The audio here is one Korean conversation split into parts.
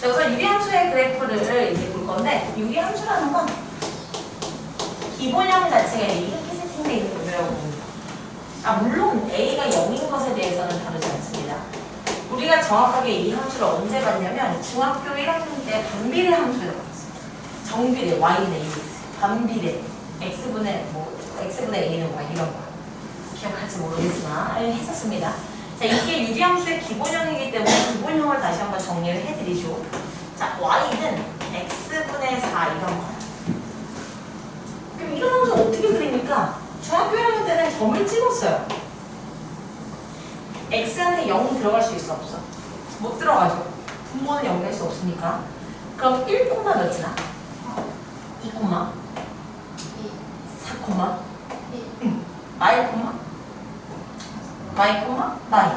우선 유리함수의 그래프를 이제 볼 건데, 유리함수라는 건 기본형 자체가 이렇게 세팅되어 있는 거라고 봅니다. 물론 A가 0인 것에 대해서는 다르지 않습니다. 우리가 정확하게 이 함수를 언제 봤냐면 중학교 1학년 때 반비례 함수를 봤어요. 정비례 y는 ax, 반비례 x분의 a는 y 이런 거 기억할지 모르겠으나 했었습니다. 자, 이게 유리함수의 기본형이기 때문에 기본형을 다시 한번 정리를 해드리죠. 자, y는 x분의 4 이런 거야. 그럼 이런 함수 어떻게 그립니까? 중학교 1학년 때는 점을 찍었어요. x한테 0 들어갈 수 있어 없어? 못 들어가죠. 분모는 연결할 수 없으니까. 그럼 1, 몇 지나? 2, 4, 1, 마이,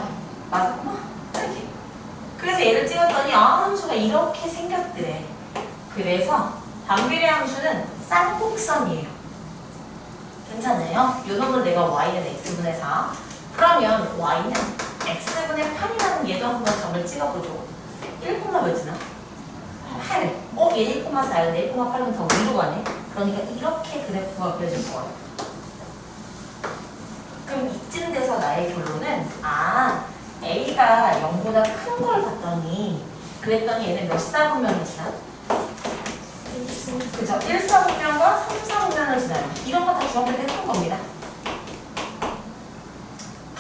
맞아? 이렇게. 그래서 얘를 찍었더니 함수가 이렇게 생겼더래. 그래서 반비례 함수는 쌍곡선이에요. 괜찮아요? 요 놈은 내가 y는 x분의 4. 그러면 y는 x분의 8이라는 얘도 한번 점을 찍어보죠. 1, 몇 지나? 8. 얘 1,4였네. 1,8은 더 위로 가네. 그러니까 이렇게 그래프가 그려질 거예요. 그럼 이쯤 돼서 나의 결론은 A가 0보다 큰 걸 봤더니 그랬더니 얘는 몇 사분면을 지나? 그죠? 1사분면과 3사분면을 지나요. 이런 거 다 중학교 때 했던 겁니다.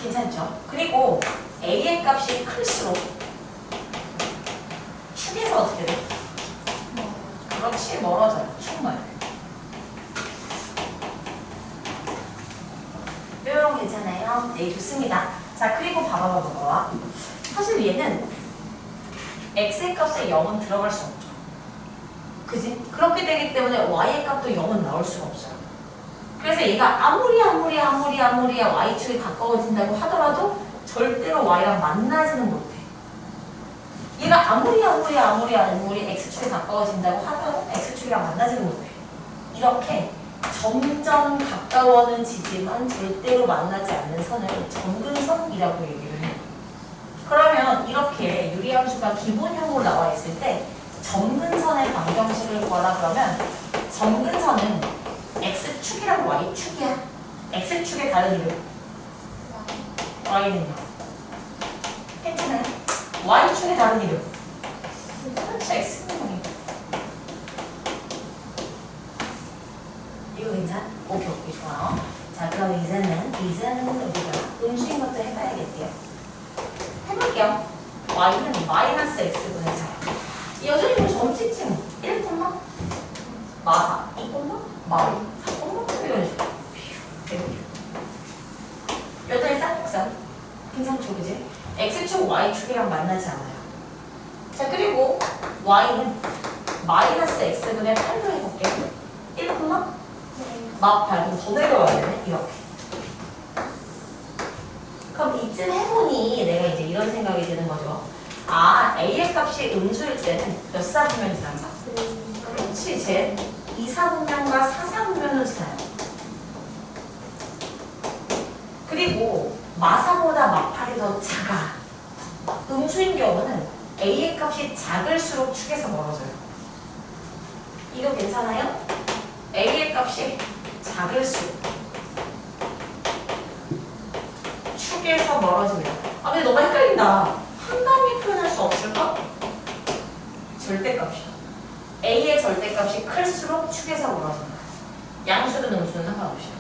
괜찮죠? 그리고 A의 값이 클수록 축에서 어떻게 돼? 그렇지, 멀어져요. 축만. 뾰롱 괜찮아요? 네, 좋습니다. 자, 그리고 봐봐. 사실 얘는 x의 값에 0은 들어갈 수 없죠. 그지? 그렇게 되기 때문에 y의 값도 0은 나올 수가 없어요. 그래서 얘가 아무리 y축이 가까워진다고 하더라도 절대로 y랑 만나지는 못해. 얘가 아무리 x축에 가까워진다고 하더라도 x축이랑 만나지는 못해. 이렇게 점점 가까워지지만 절대로 만나지 않는 선을 점근선이라고 얘기를 해요. 그러면 이렇게 유리함수가 기본형으로 나와 있을 때 점근선의 방정식을 구하라 그러면 점근선은 x축이랑 y축이야. x축의 다른 이름 y는요. 괜찮아요? y축의 다른 이름 그렇지, x는 이거 괜찮아? 오케이, 좋아요. 자, 그럼 이제는 우리가 음수인 것도 해봐야겠대요. 해볼게요. y는 마이너스 x분의 4. 여전히 뭐 점찍지 뭐. 1, 마사, 2, 마이, 4, 이런 식으로. 여전히 쌍곡선. 괜찮죠, 그지? x축, y축이랑 만나지 않아요. 자, 그리고 y는 마이너스 x분의 8로 해볼게요. 1, 막 8. 그럼 더 내려와야 되네, 이렇게. 그럼 이쯤 해보니 내가 이제 이런 생각이 드는 거죠. A의 값이 음수일 때는 몇 사분면이 지난다? 그렇지, 제 2사분면과 4사분면을 지나요. 그리고 마사보다 마팔이 더 작아. 음수인 경우는 A의 값이 작을수록 축에서 멀어져요. 이거 괜찮아요? A의 값이 작을수록 축에서 멀어집니다. 근데 너무 헷갈린다. 한 단위 표현할 수 없을까? 절대값이야. A의 절대값이 클수록 축에서 멀어진다. 양수든 음수는 상관없이요.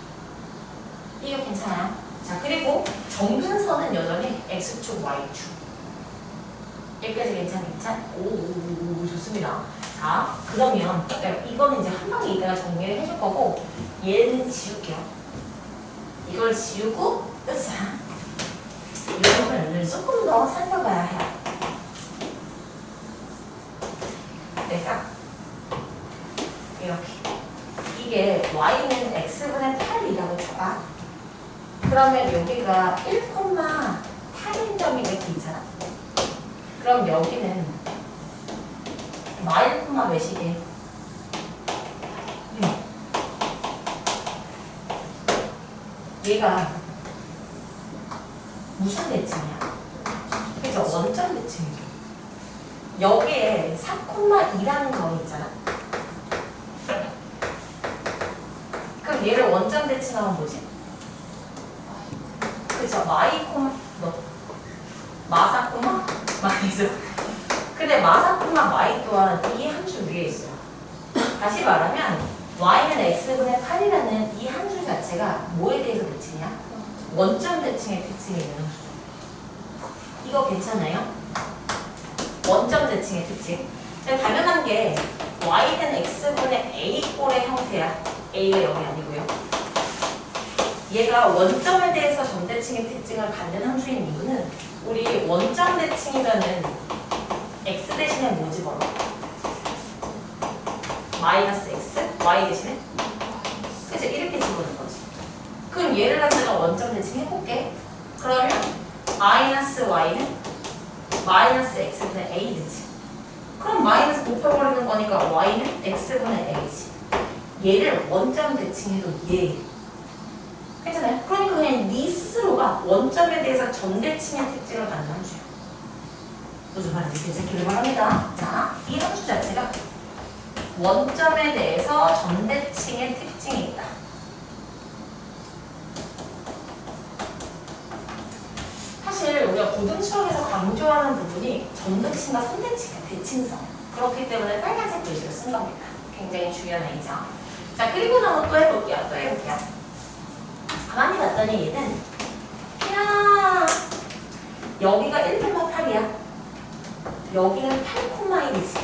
이거 괜찮아요? 자, 그리고 점근선은 여전히 X축, Y축. 여기까지 괜찮? 오, 좋습니다. 자, 그러면 이거는 이제 한 방에 이따가 정리를 해줄 거고 얘는 지울게요. 이걸 지우고 자, 이 부분을 조금 더 살펴봐야 해요. 내가 이렇게 이게 y는 x분의 8이라고 쳐봐. 그러면 여기가 1,8인 점이 이렇게 있잖아. 그럼 여기는 마일 콤마 몇이게? 얘가 무슨 대칭이야? 그죠? 원점 대칭이죠. 여기에 4,2라는 점이 있잖아. 그럼 얘를 원점 대칭하면 뭐지? 그쵸? 마사 콤마 마이죠. 근데 마사 콤마 마이 또한 이 함수 위에 있어요. 다시 말하면 y는 x분의 8이라는 이 함수 자체가 뭐에 대해서 대칭이야? 원점 대칭의 특징이 있는 함수. 이거 괜찮아요? 원점 대칭의 특징. 당연한 게 y는 x분의 a 꼴의 형태야. a가 0이 아니고요. 얘가 원점에 대해서 점대칭의 특징을 갖는 함수인 이유는 우리 원점 대칭이면은 x 대신에 뭐 집어넣어? 마이너스 x? y 대신에? 그치? 이렇게 집어넣는 거지. 그럼 얘를 갖다가 원점 대칭 해볼게. 그러면 마이너스 y는 마이너스 x분의 a 되지. 그럼 마이너스 곱해버리는 거니까 y는 x분의 a지. 얘를 원점 대칭해도 얘. 괜찮아요? 그러니까 그냥 네 스스로가 원점에 대해서 점대칭의 특징을 갖는 함수야. 무슨 말인지 괜찮기를 바랍니다. 자, 이 함수 자체가 원점에 대해서 점대칭의 특징이 있다. 사실 우리가 고등수학에서 강조하는 부분이 점대칭과 선대칭의 대칭성. 그렇기 때문에 빨간색 글씨를 쓴 겁니다. 굉장히 중요한 아이죠. 자, 그리고 나서 또 해볼게요. 가만히 봤더니 얘는 그냥 여기가 1,8이야. 여기는 8,1이지.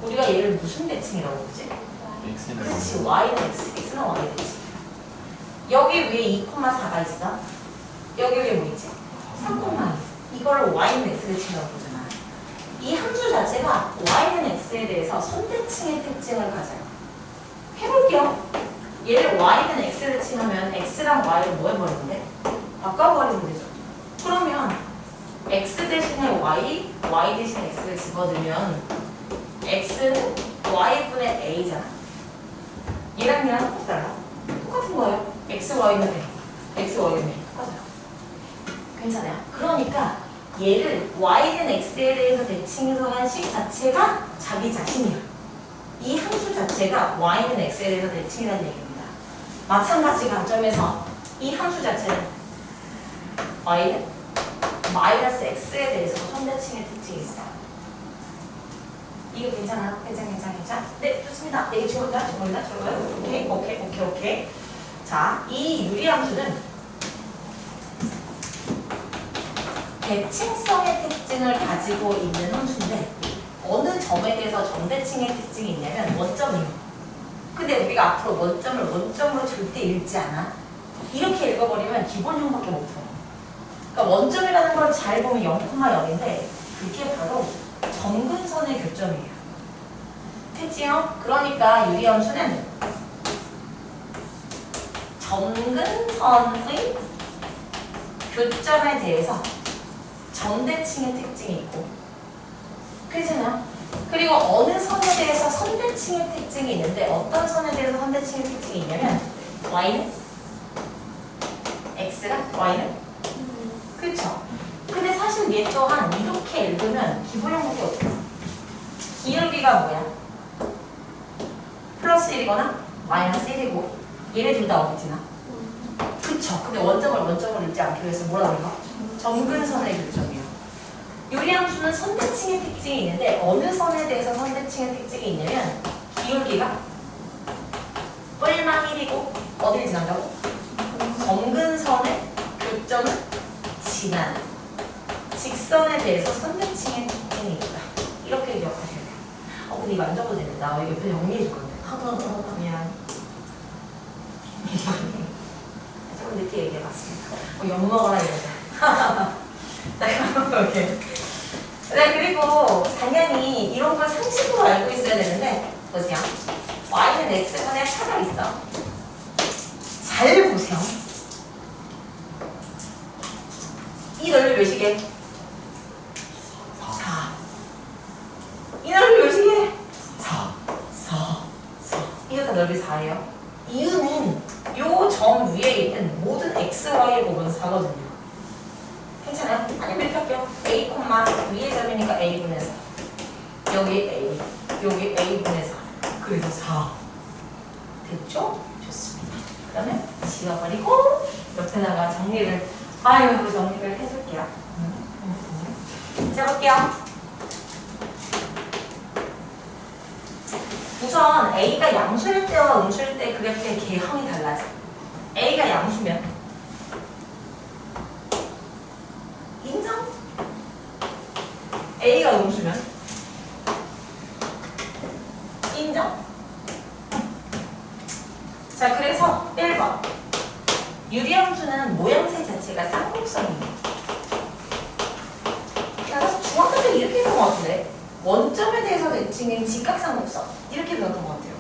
우리가 얘를 무슨 대칭이라고 그러지? 그렇지. y는 x, x는 y 되지. 여기 위에 2,4가 있어. 여기 위에 뭐 있지? 3,2. 이거를 y는 x 대칭이라고 보잖아. 이 함수 자체가 y는 x에 대해서 선대칭의 특징을 가져요. 해볼게요. 얘를 y는 x를 대칭하면 x랑 y를 뭐 해버리면 돼? 바꿔버리면 되죠. 그러면 x 대신에 y, y 대신에 x를 집어넣으면 x는 y분의 a잖아. 얘랑 얘랑 똑같이 달라. 똑같은 거예요. x, y는 a. x, y는 a. 똑같아요. 괜찮아요. 그러니까 얘를 y는 x에 대해서 대칭해서 한 식 자체가 자기 자신이야. 이 함수 자체가 y는 x에 대해서 대칭이라는 얘기입니다. 마찬가지 관점에서 이 함수 자체는 y는 마이너스 x에 대해서 선대칭의 특징이 있어요. 이거 괜찮아? 괜찮아? 네, 좋습니다. 네, 좋은다. 좋아요. 오케이. 자, 이 유리함수는 대칭성의 특징을 가지고 있는 함수인데 어느 점에 대해서 점대칭의 특징이 있냐면 원점이에요. 근데 우리가 앞으로 원점을 원점으로 절대 읽지 않아. 이렇게 읽어버리면 기본 형밖에 못 풀어. 그러니까 원점이라는 걸 잘 보면 0,0인데 그게 바로 점근선의 교점이에요. 됐지요? 그러니까 유리함수는 점근선의 교점에 대해서 점대칭의 특징이 있고, 그렇잖아요? 그리고 어느 선에 대해서 선대칭의 특징이 있는데 어떤 선에 대해서 선대칭의 특징이 있냐면 y는 x가 y는 그쵸? 근데 사실 얘 또한 이렇게 읽으면 기본 형식이 어떻게 돼? 기울기가 뭐야? 플러스 1이거나 마이너스 1이고 얘네 둘 다 어디지나? 그쵸? 근데 원점을 읽지 않기 위해서 뭐라고 해요? 점근선의 교점이요. 유리함수는 선대칭의 특징이 있는데 어느 선에 대해서 선대칭의 특징이 있냐면 기울기가 뿔망 1이고 어디를 지난다고? 점근선의 교점을 지나는 직선에 대해서 선대칭의 특징이 있다. 이렇게 기억하셔야 돼요. 근데 이거 안 적어도 되는데 나 옆에 정리해 줄 건데. 미안. 조금 늦게 얘기해봤습니다. 욕 먹어라 이러자. 오케이. 네, 그리고 당연히 이런 걸 상식으로 알고 있어야 되는데 보세요. y는 x분의 4가 있어. 잘 보세요. 이 넓이 몇이게? 4. 이 넓이 몇이게? 4. 이거 다 넓이 4예요. 이유는 요 점 위에 있는 모든 x, y의 곱은 4거든요. 괜찮아요? 아니면 이렇게 할게요. a, 위의 점이니까 a분의 4. 여기 A, 여기 A분의 4. 그래서 4. 됐죠? 좋습니다. 그러면 지워버리고 옆에다가 정리를 해줄게요. 자, 볼게요. 우선 A가 양수일 때와 음수일 때 그래프의 개형이 달라져. A가 양수면 인정? A가 음수면 인정? 자, 그래서 1번 유리함수는 모양새 자체가 쌍곡선이에요. 그래서 중학교 때 이렇게 배운 것 같은데 원점에 대해서 대칭인 직각삼각선 이렇게 배웠던 것 같아요.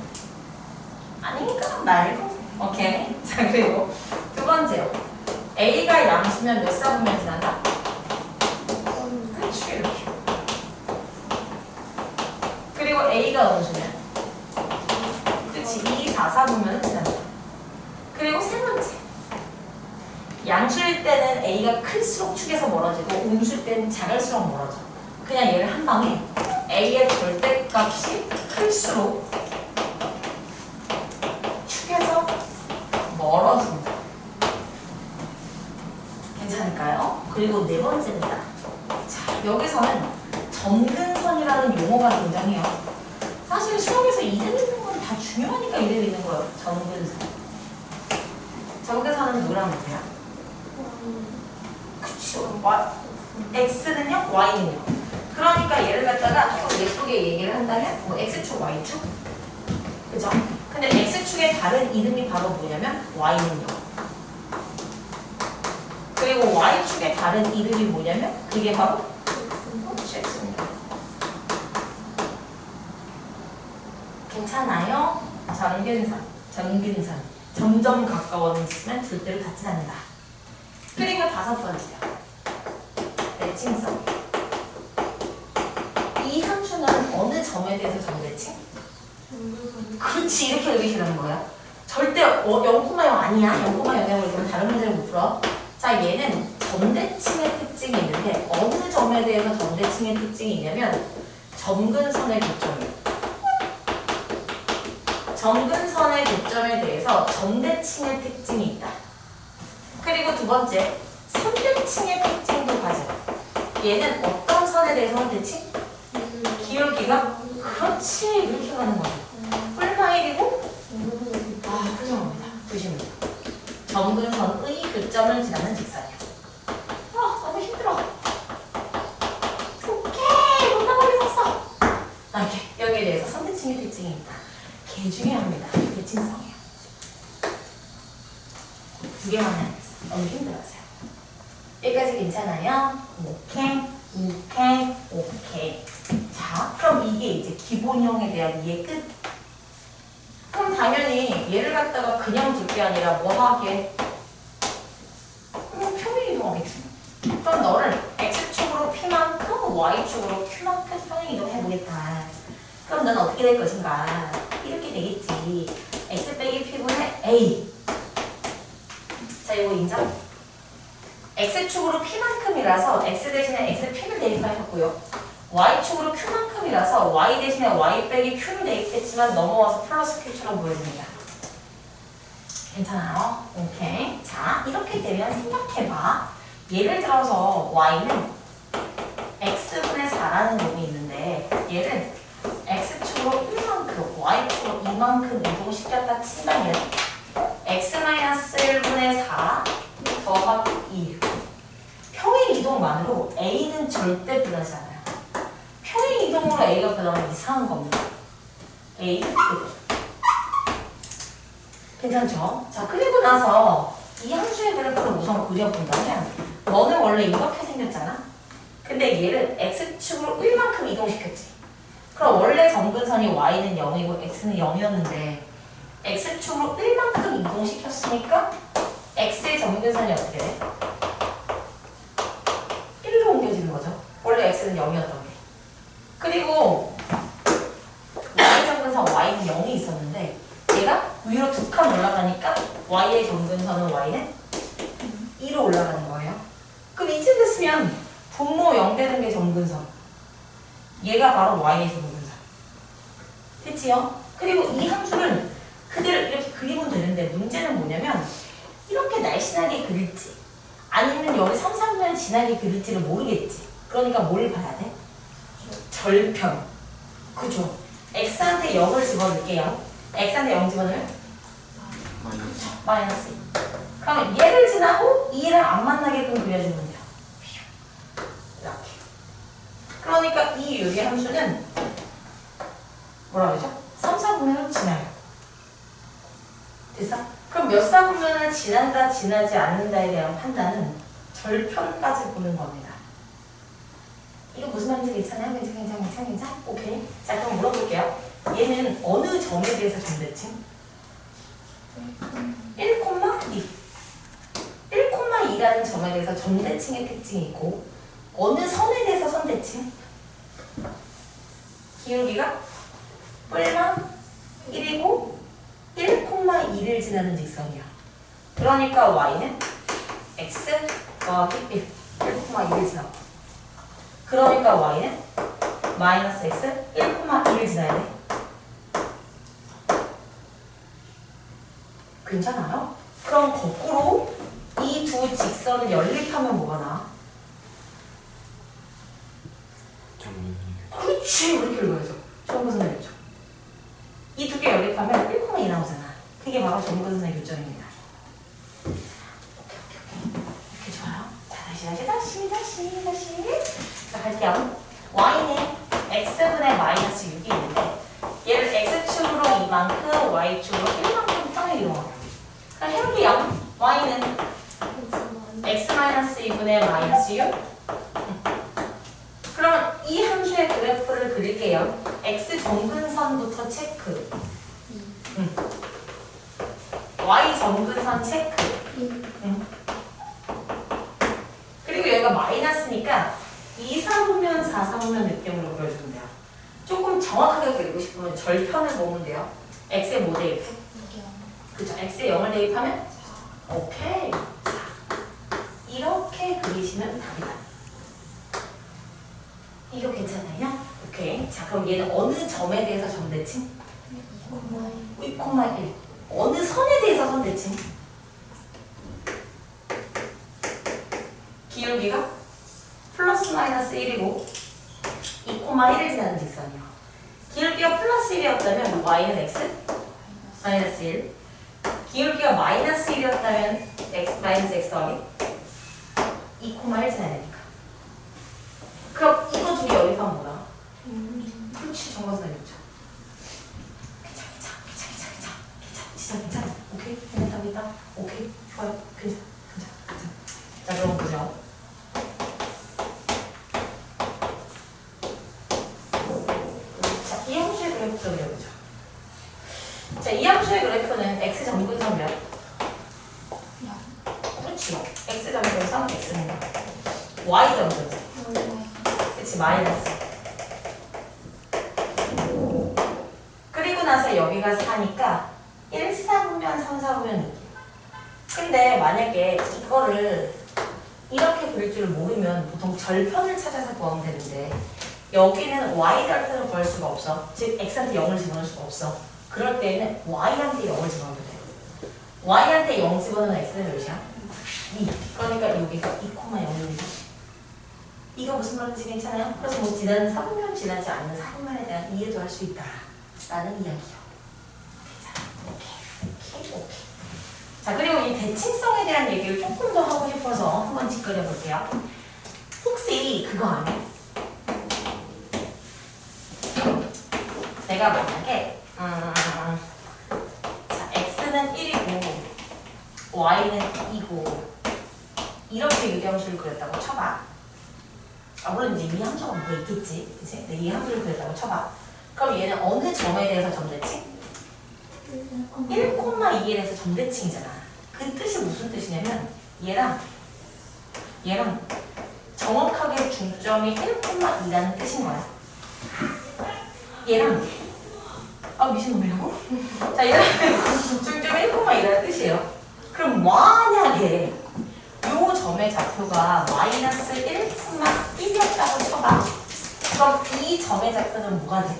아닌가? 말고? 오케이. 자, 그리고 두 번째요. A가 양수면 몇 사분면 지난다? 그렇지, 이렇게. 그리고 A가 음수면 그렇지, 2, 4, 4분면은 지난다. 그리고 세 번째. 양수일 때는 A가 클수록 축에서 멀어지고 음수일 때는 작을수록 멀어져. 그냥 얘를 한 방에 A의 절대값이 클수록 축에서 멀어진다. 괜찮을까요? 그리고 네 번째입니다. 자, 여기서는 점근선이라는 용어가 등장해요. 사실 수학에서 이름 있는 건 다 중요하니까 이름 있는 거예요. 점근선. 점근선은 누구랑 누구야? 그쵸. X는요? Y는요? 그러니까 얘를 갖다가 좀 예쁘게 얘기를 한다면 뭐 X축, Y축? 그죠? 근데 X축의 다른 이름이 바로 뭐냐면 Y는요. 그리고 Y축의 다른 이름이 뭐냐면 그게 바로 X입니다. 괜찮아요? 점근선. 점점 가까워지면 절대로 닿지 않는다. 그리고 다섯 번째요. 대칭성. 이 함수는 어느 점에 대해서 점대칭? 그렇지, 이렇게 의미시라는 거야. 절대 0,0 아니야. 0,0이라고 그러면 다른 문제를 못 풀어. 자, 얘는 점대칭의 특징이 있는데 어느 점에 대해서 점대칭의 특징이 있냐면 점근선의 교점이에요. 점근선의 교점에 대해서 점대칭의 특징이 있다. 그리고 두 번째, 선대칭의 특징도 가져. 얘는 어떤 선에 대해서 선대칭? 기울기가? 그렇지, 이렇게 가는 거야. 뿔마일이고? 훌륭합니다. 보시면 점근선의 교점을 지나는 직선이야. 너무 힘들어. 오케이, 못나가게 썼어. 여기에 대해서 선대칭의 특징이 있다. 개 중요합니다. 대칭성이에요. 두 개만 해야겠어. 너무 힘들어서요. 여기까지 괜찮아요? 오케이. 자, 그럼 이게 이제 기본형에 대한 이해 끝. 그럼 당연히 얘를 갖다가 그냥 둘 게 아니라 뭐 하게? 그럼 평행 이동하겠지. 그럼 너를 X축으로 P만큼 Y축으로 Q만큼 평행 이동해보겠다. 그럼 넌 어떻게 될 것인가? 이렇게 되겠지. X 빼기 P분의 A. 자, 이거 인정? X축으로 P만큼이라서 X 대신에 XP를 대입하셨고요. Y축으로 Q만큼이라서 Y 대신에 Y 빼기 Q를 대입했지만 넘어와서 플러스 Q처럼 보여집니다. 괜찮아요? 오케이. 자, 이렇게 되면 생각해봐. 예를 들어서 Y는 X분의 4라는 놈이 있는데 얘를 X축으로 1만큼, Y축으로 2만큼 이동시켰다 치면 X-1분의 4 더하기 2. 평행 이동만으로 A는 절대 변하지 않아요. 평행 이동으로 A가 변하면 이상한 겁니다. A는 괜찮죠? 자, 그리고 나서 이 함수의 그래프를 우선 그려본다면 너는 원래 이렇게 생겼잖아? 근데 얘를 X축으로 1만큼 이동시켰지. 그럼 원래 점근선이 Y는 0이고 X는 0이었는데 X축으로 1만큼 이동시켰으니까 X의 점근선이 어떻게 돼? 1로 옮겨지는 거죠. 원래 X는 0이었던 게. 그리고 Y 점근선 Y는 0이 있었는데 얘가 위로 두 칸 올라가니까 Y의 점근선은 Y는 2로 올라가는 거예요. 그럼 이쯤 됐으면 분모 0 되는 게 점근선. 얘가 바로 Y의 점근선. 그치요? 그리고 이 함수는 그대로 이렇게 그리면 되는데 문제는 뭐냐면 이렇게 날씬하게 그릴지 아니면 여기 3, 4분면 진하게 그릴지를 모르겠지. 그러니까 뭘 봐야 돼? 절편. 그죠? x한테 0을 집어넣을게요. x한테 0 집어넣으면? 마이너스 2. 그러면 얘를 지나고 2랑 안 만나게끔 그려주면 돼요. 이렇게. 그러니까 이 유리 함수는 뭐라 그러죠? 3, 4분면을 지나요. 됐어? 그럼 몇 사분면을 지난다, 지나지 않는다에 대한 판단은 절편까지 보는 겁니다. 이거 무슨 말인지 괜찮아요? 괜찮아? 오케이. 자, 그럼 물어볼게요. 얘는 어느 점에 대해서 점대칭? 1,2. 1,2라는 점에 대해서 점대칭의 특징이 있고 어느 선에 대해서 선대칭? 기울기가 뿔만 1이고 1,2를 지나는 직선이야. 그러니까 y는 x 더하기 1, 1,2를 지나. 그러니까 y는 마이너스 x 1,2를 지나야 돼. 괜찮아요? 그럼 거꾸로 이 두 직선을 연립하면 뭐가 나와? 그렇지, 그렇게 읽어야죠. 정근선의 교점. 이 두 개 연립하면 1,2 나오잖아. 그게 바로 정근선의 교점입니다. 오케이. 이렇게 좋아요. 자, 다시. 자, 갈게요. y는 x분의 마이너스 6이 있는데 얘를 x축으로 이만큼, y축으로 1만큼 평행 이동하고. 그럼 해볼게요. y는 x-2분의 마이너스 6. 그러면 이 함수의 그래프를 그릴게요. x 정근선부터 체크. y 정근선 체크. 그리고 여기가 마이너스니까 2, 4분면, 4, 4분면 느낌으로 그려주면 돼요. 조금 정확하게 그리고 싶으면 절편을 보면 돼요. x에 뭐 대입해? 그쵸? x에 0을 대입하면? 오케이. 자, 이렇게 그리시면 답이다. 이거 괜찮아요? 오케이. 자, 그럼 얘는 어느 점에 대해서 점대칭? 2,1. 어느 선에 대해서 선대칭? 기울기가 플러스 마이너스 1이고 2,1을 지나는 직선이요. 기울기가 플러스 1이었다면 y는 x 마이너스 1. 기울기가 마이너스 1이었다면 x 마이너스 x 더하기 2,1 지나야 되니까. 그럼 이거 두 개 연립하면 뭐야? 그렇지, 정관선의 교점. 괜찮아. 오케이, 괜찮다. 오케이, 좋아요. 괜찮아. 자, 그럼 보죠. 자, 이 함수의 그래프도 그려보죠. 자, 이 함수의 그래프는 x 정근선 몇? 그렇지요. x 정근선 x는 y 정근선. 그치, 마이너스. 그리고 나서 여기가 4니까 1, 4분면, 3, 4분면 느낌. 근데 만약에 이거를 이렇게 그릴 줄 모르면 보통 절편을 찾아서 구하면 되는데 여기는 y 절편을 구할 수가 없어. 즉 x한테 0을 집어넣을 수가 없어. 그럴 때에는 y한테 0을 집어넣어도 돼. y한테 0 집어넣으면 x는 몇이야? 2. 그러니까 여기가 2,0이죠. 이거 무슨 말인지 괜찮아요? 그래서 뭐 지나는 4분면 지나지 않는 4분면에 대한 이해도 할 수 있다 라는 이야기요. 오케이. 자, 그리고 이 대칭성에 대한 얘기를 조금 더 하고 싶어서 한번 짚어려 볼게요. 혹시 그거 아니야? 내가 만약에 자, x는 1이고 y는 2고 이렇게 유리함수를 그렸다고 쳐봐. 물론 이제 이 함수가 뭐 있겠지, 그치? 근데 이 함수를 그렸다고 쳐봐. 그럼 얘는 어느 점에 대해서 점대칭? 1,2에 대해서 점대칭이잖아. 그 뜻이 무슨 뜻이냐면 얘랑 정확하게 중점이 1,2라는 뜻인 거야. 얘랑 미친놈이라고? 자, 얘랑 중점이 1,2라는 뜻이에요. 그럼 만약에 요 점의 좌표가 마이너스 1,1이었다고 쳐봐. 그럼 이 점의 좌표는 뭐가 돼?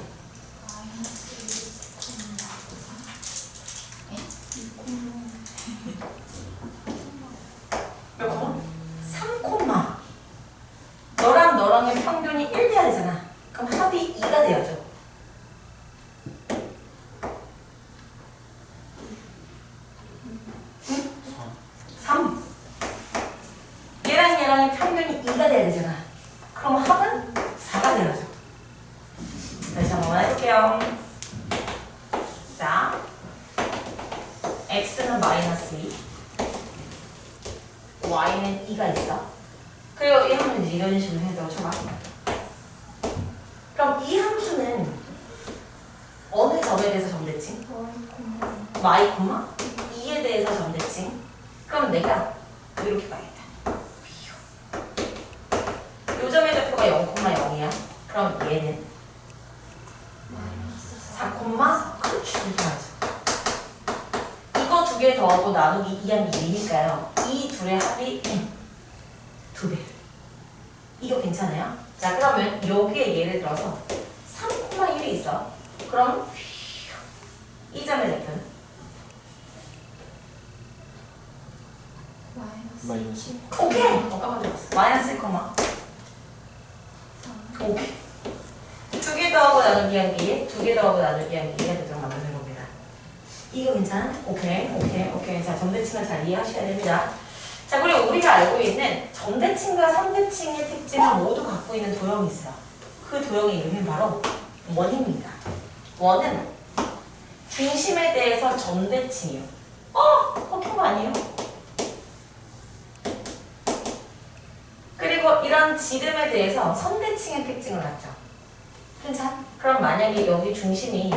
0. 자, x는 마이너스 2, y는 2가 있어. 그리고 이 함수는 이제 이런 식으로 해도 쳐봐. 그럼 이 함수는 어느 점에 대해서 점대칭? y, 2에 대해서 점대칭. 그럼 내가 이렇게 봐야겠다. 요 점의 좌표가 0,0이야. 그럼 얘는 4, 그렇지. 이렇게 하죠. 이거 두 개 더하고 나누기 2하면 2니까요. 이 둘의 합이 2배. 이거 괜찮아요? 자, 그러면 여기에 예를 들어서 3,1이 있어. 그럼 이 점의 좌표는 마이너스. 오케이. 까먹었어. 마이너스 1, 오케이. 두 개 더하고 나누기 한 개, 두 개 더하고 나누기 한 개가 되도록 만드는 겁니다. 이거 괜찮아? 오케이. 자, 점대칭을 잘 이해하셔야 됩니다. 자, 그리고 우리가 알고 있는 점대칭과 선대칭의 특징을 모두 갖고 있는 도형이 있어요. 그 도형의 이름이 바로 원입니다. 원은 중심에 대해서 점대칭이요. 그런 거 아니에요? 그리고 이런 지름에 대해서 선대칭의 특징을 갖죠. 괜찮아? 그럼 만약에 여기 중심이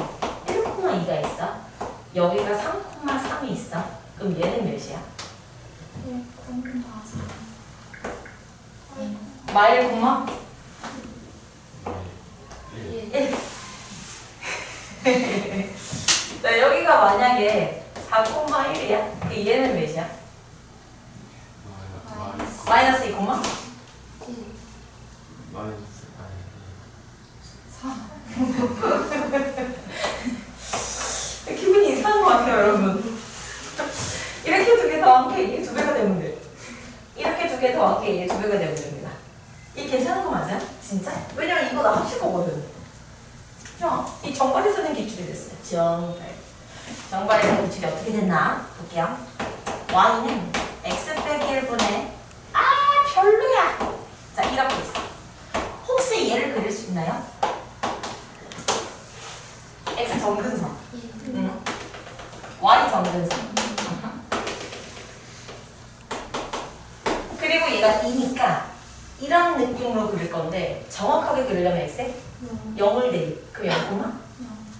1,2가 있어. 여기가 3,3이 있어. 그럼 얘는 몇이야? 마일, 1. 자, 여기가 만약에 4,1이야? 얘는 몇이야? 마이너스 2, 기분이 이상한 것 같아요, 여러분. 이렇게 두 개 더한 게 이게 2배가 되면 돼. 이렇게 두 개 더한 게 이게 2배가 되면 됩니다. 이게 괜찮은 거 맞아요? 진짜? 왜냐면 이거 나 합칠 거거든. 이 정발에서는 기출이 됐어요. 정발에서 기출이 어떻게 됐나? 볼게요. y는 x 빼기 1분의 별로야. 자, 이렇게 있어. 혹시 얘를 그릴 수 있나요? x 정근선. y 정근선. 그리고 얘가 2니까 이런 느낌으로 그릴 건데 정확하게 그리려면 x에 0을 대입. 그럼 0,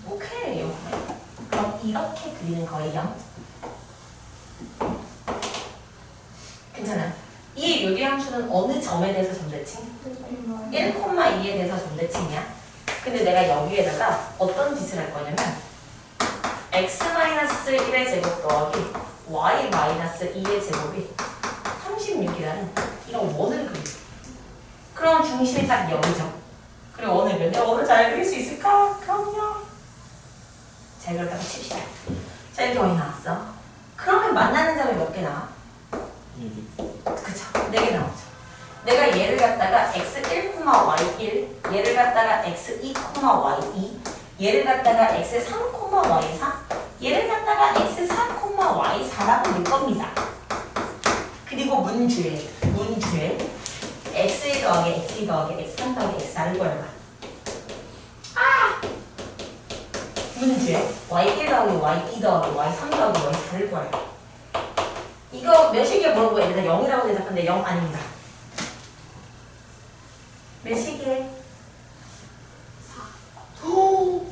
오케이. 0. 그럼 이렇게 그리는 거예요. 괜찮아요. 이 유리함수는 어느 점에 대해서 점대칭? 1,2에 대해서 점대칭이야. 근데 내가 여기에다가 어떤 짓을 할 거냐면 x-1의 제곱 더하기 y-2의 제곱이 36이라는 이런 원을 그려. 그럼 중심이 딱 0이죠. 그리고 원을 그려. 원을 잘 그릴 수 있을까? 그럼요. 잘 그렸다가 칩시다. 자, 이렇게 원이 나왔어. 그러면 만나는 점이 몇 개 나와? 그쵸. 4개 나오죠. 내가 얘를 갖다가 x1, y1, 얘를 갖다가 x2, y2, 얘를 갖다가 x3, y4, 얘를 갖다가 x4, y4라고 낼 겁니다. 그리고 문주에 x1 더하기 x2 더하기 x3 더하기 x4를 구하라. 문주에 y1 더하기 y2 더하기 y3 더하기 y4를 구하라. 이거 몇이게 물어보고 얘들아 0이라고 대답하는데 0 아닙니다. 몇이게? 4. 오!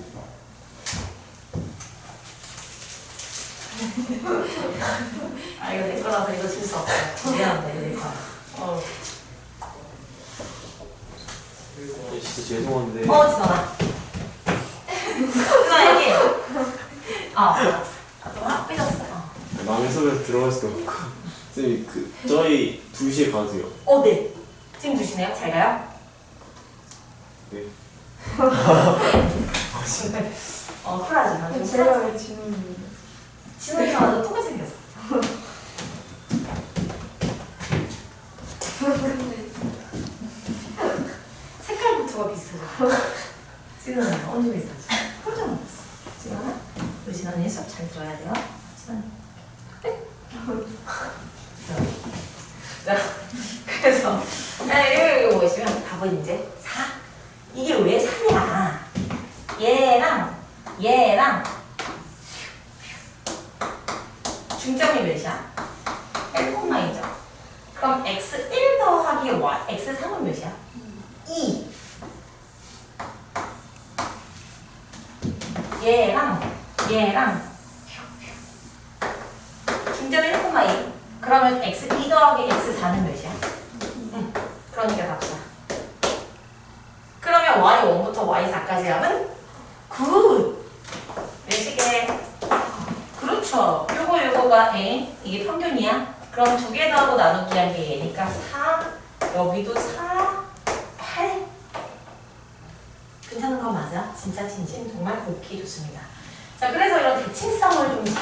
이거 내 거라서 이거 줄 수 없어. 미안합니다. 이거 내 거야. 진짜 죄송한데. 지나가. 지나가 여기. 좀 삐졌어. 남의 수업에서 들어갈 수도 없고. 선생님, 저희 2시에 가세요. 네. 지금 주시네요. 잘 가요? 네. 쿨하지 마. 제가 왜 진호입니다. 진호이랑 나도 똑같이 생겼어. 색깔부터가 비슷하죠. 진호는 언제 비슷하지? 깜짝 놀랐어. 진호는? 우리 진호는 수업 잘 들어야 돼요. 진호는? 자, 그래서 이거 보시면 답은 이제 4. 이게 왜 4냐? 얘랑 중점이 몇이야? 1,2죠. 그럼 x1 더하기 y, x3은 몇이야? 2. 얘랑 중점이 1,2. 그러면 x2 더하기 x4는 몇이야? 그러니까 답이다. 그러면 y1부터 y4까지 하면 굿! 몇이게? 그렇죠. 요거가 a, 이게 평균이야. 그럼 두 개 더하고 나누기 한 게 얘니까 4, 여기도 4, 8. 괜찮은 거 맞아? 진짜 진심 정말 오케이 좋습니다. 자, 그래서 이런 대칭성을 좀 잘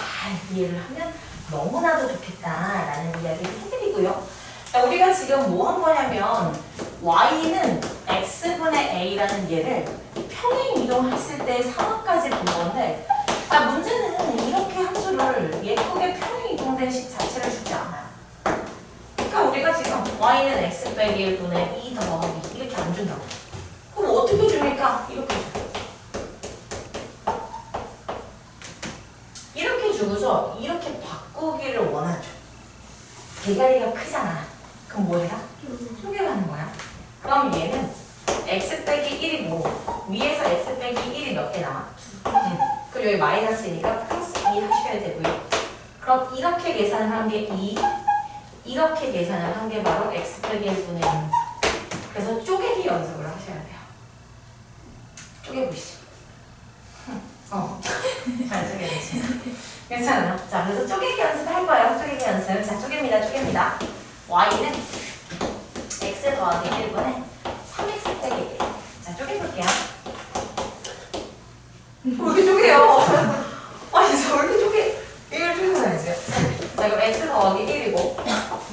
이해를 하면 너무나도 좋겠다라는 이야기를 해드리고요. 자, 우리가 지금 뭐 한 거냐면 y는 x분의 a라는 얘를 평행 이동했을 때 상황까지 본 건데, 자, 문제는 이렇게 함수를 예쁘게 평행 이동된 식 자체를 주지 않아요. 그러니까 우리가 지금 y는 x 빼기 1분의 2 더하기 이렇게 안 준다고. 그럼 어떻게 줍니까? 이렇게 줘. 이렇게 주고서 이렇게 바꾸기를 원하죠. 대가리가 크잖아. 그럼 뭐 해라? 쪼개가는 거야. 그럼 얘는 x 빼기 1이고 위에서 x 빼기 1이 몇 개 나와? 그리고 여기 마이너스니까 플러스 2 하셔야 되고요. 그럼 이렇게 계산을 한 게 2, 이렇게 계산을 한 게 바로 x 빼기 1분의 1. 그래서 쪼개기 연습을 하셔야 돼요. 쪼개보시죠. 잘 쪼개보시죠. 괜찮아요. 자, 그래서 쪼개기 연습을 할 거예요. 쪼개기 연습. 자, 쪼갭니다. y는 x 더하기 1분의 3x 빼기 1. 자, 쪼개볼게요. 왜 이렇게 쪼개요? 아니, 저 왜 이렇게 쪼개? 이걸 쪼개봐야지. 자, 이거 x 더하기 1이고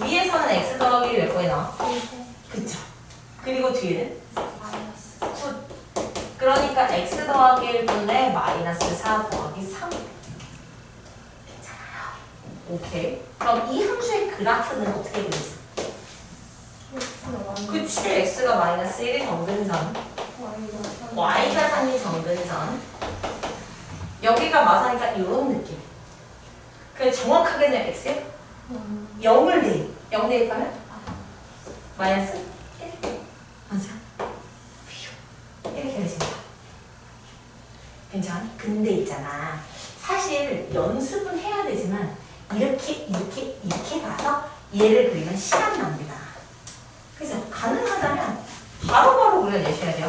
위에서는 x 더하기 1 몇 번이 나와? 그쵸. 그리고 뒤에는? 마이너스 9. 그러니까 x 더하기 1분의 마이너스 4 더하기 3. 괜찮아요. 오케이. 그럼 이 함수의 그래프는 어떻게 되겠어? 그치. x가 마이너스 1이 정근선, y가 3이 정근선, 여기가 마사니까 이런 느낌. 그래 정확하게는 x에 0을 대입. 0 대입하면 마이너스 1. 맞아. 이렇게 되십니다. 괜찮아? 근데 있잖아. 사실 연습은 해야 되지만 이렇게 가서 얘를 그리면 시간 낭비다. 그래서 가능하다면 바로바로 그려내셔야 돼요.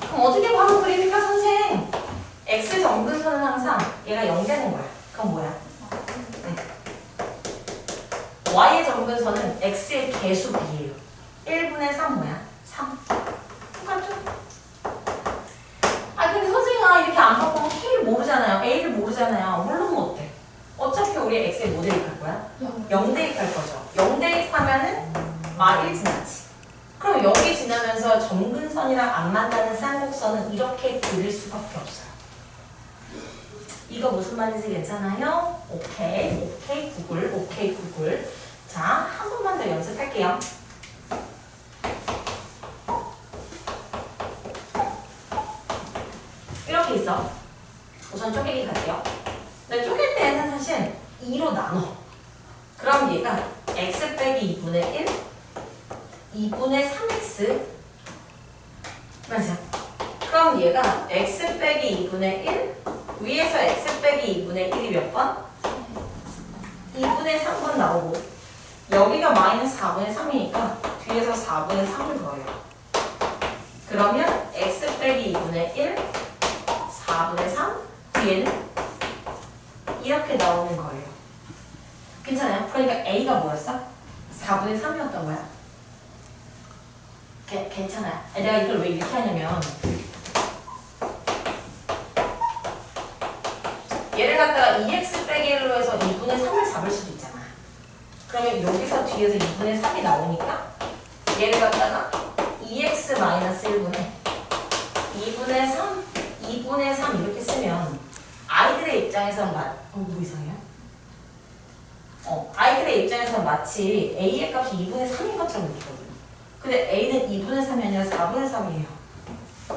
그럼 어떻게 바로 그립니까, 선생? x 정근선은 항상 얘가 0 되는 거야. 그럼 뭐야? y의 정근선은 x의 개수 b예요. 1분의 3 뭐야? 3. 똑같죠? 아, 근데 선생아 이렇게 안 바꾸면 k를 모르잖아요. a를 모르잖아요. 모르면 어때? 어차피 우리 x에 뭐 대입할 거야? 0 대입할 거죠. 0 대입하면은 1 지나지. 그럼 여기 지나면서 정근선이랑 안 만나는 쌍곡선은 이렇게 그릴 수밖에 없어요. 이거 무슨 말인지 괜찮아요? 오케이 구글. 자, 한 번만 더 연습할게요. 이렇게 있어. 우선 쪼개기 갈게요. 근데 쪼갤 때는 사실 2로 나눠. 그럼 얘가 x 빼기 2분의 1, 2분의 3x. 맞아. 그럼 얘가 x 빼기 2분의 1, 위에서 x 빼기 2분의 1이 몇 번? 2분의 3번 나오고, 여기가 마이너스 4분의 3이니까 뒤에서 4분의 3을 더해요. 그러면 x 빼기 2분의 1, 4분의 3, 뒤에는 이렇게 나오는 거예요. 괜찮아요? 그러니까 a가 뭐였어? 4분의 3이었던 거야. 괜찮아요. 내가 이걸 왜 이렇게 하냐면 얘를 갖다가 2x 빼기 1로 해서 2분의 3을 잡을 수도 있잖아. 그러면 여기서 뒤에서 2분의 3이 나오니까 얘를 갖다가 2x 마이너스 1분의 2분의 3 이렇게 쓰면 아이들의 입장에서는 뭐 이상해요? 아이들의 입장에서는 마치 a의 값이 2분의 3인 것처럼 느끼거든요. 근데 a는 2분의 3이 아니라 4분의 3이에요.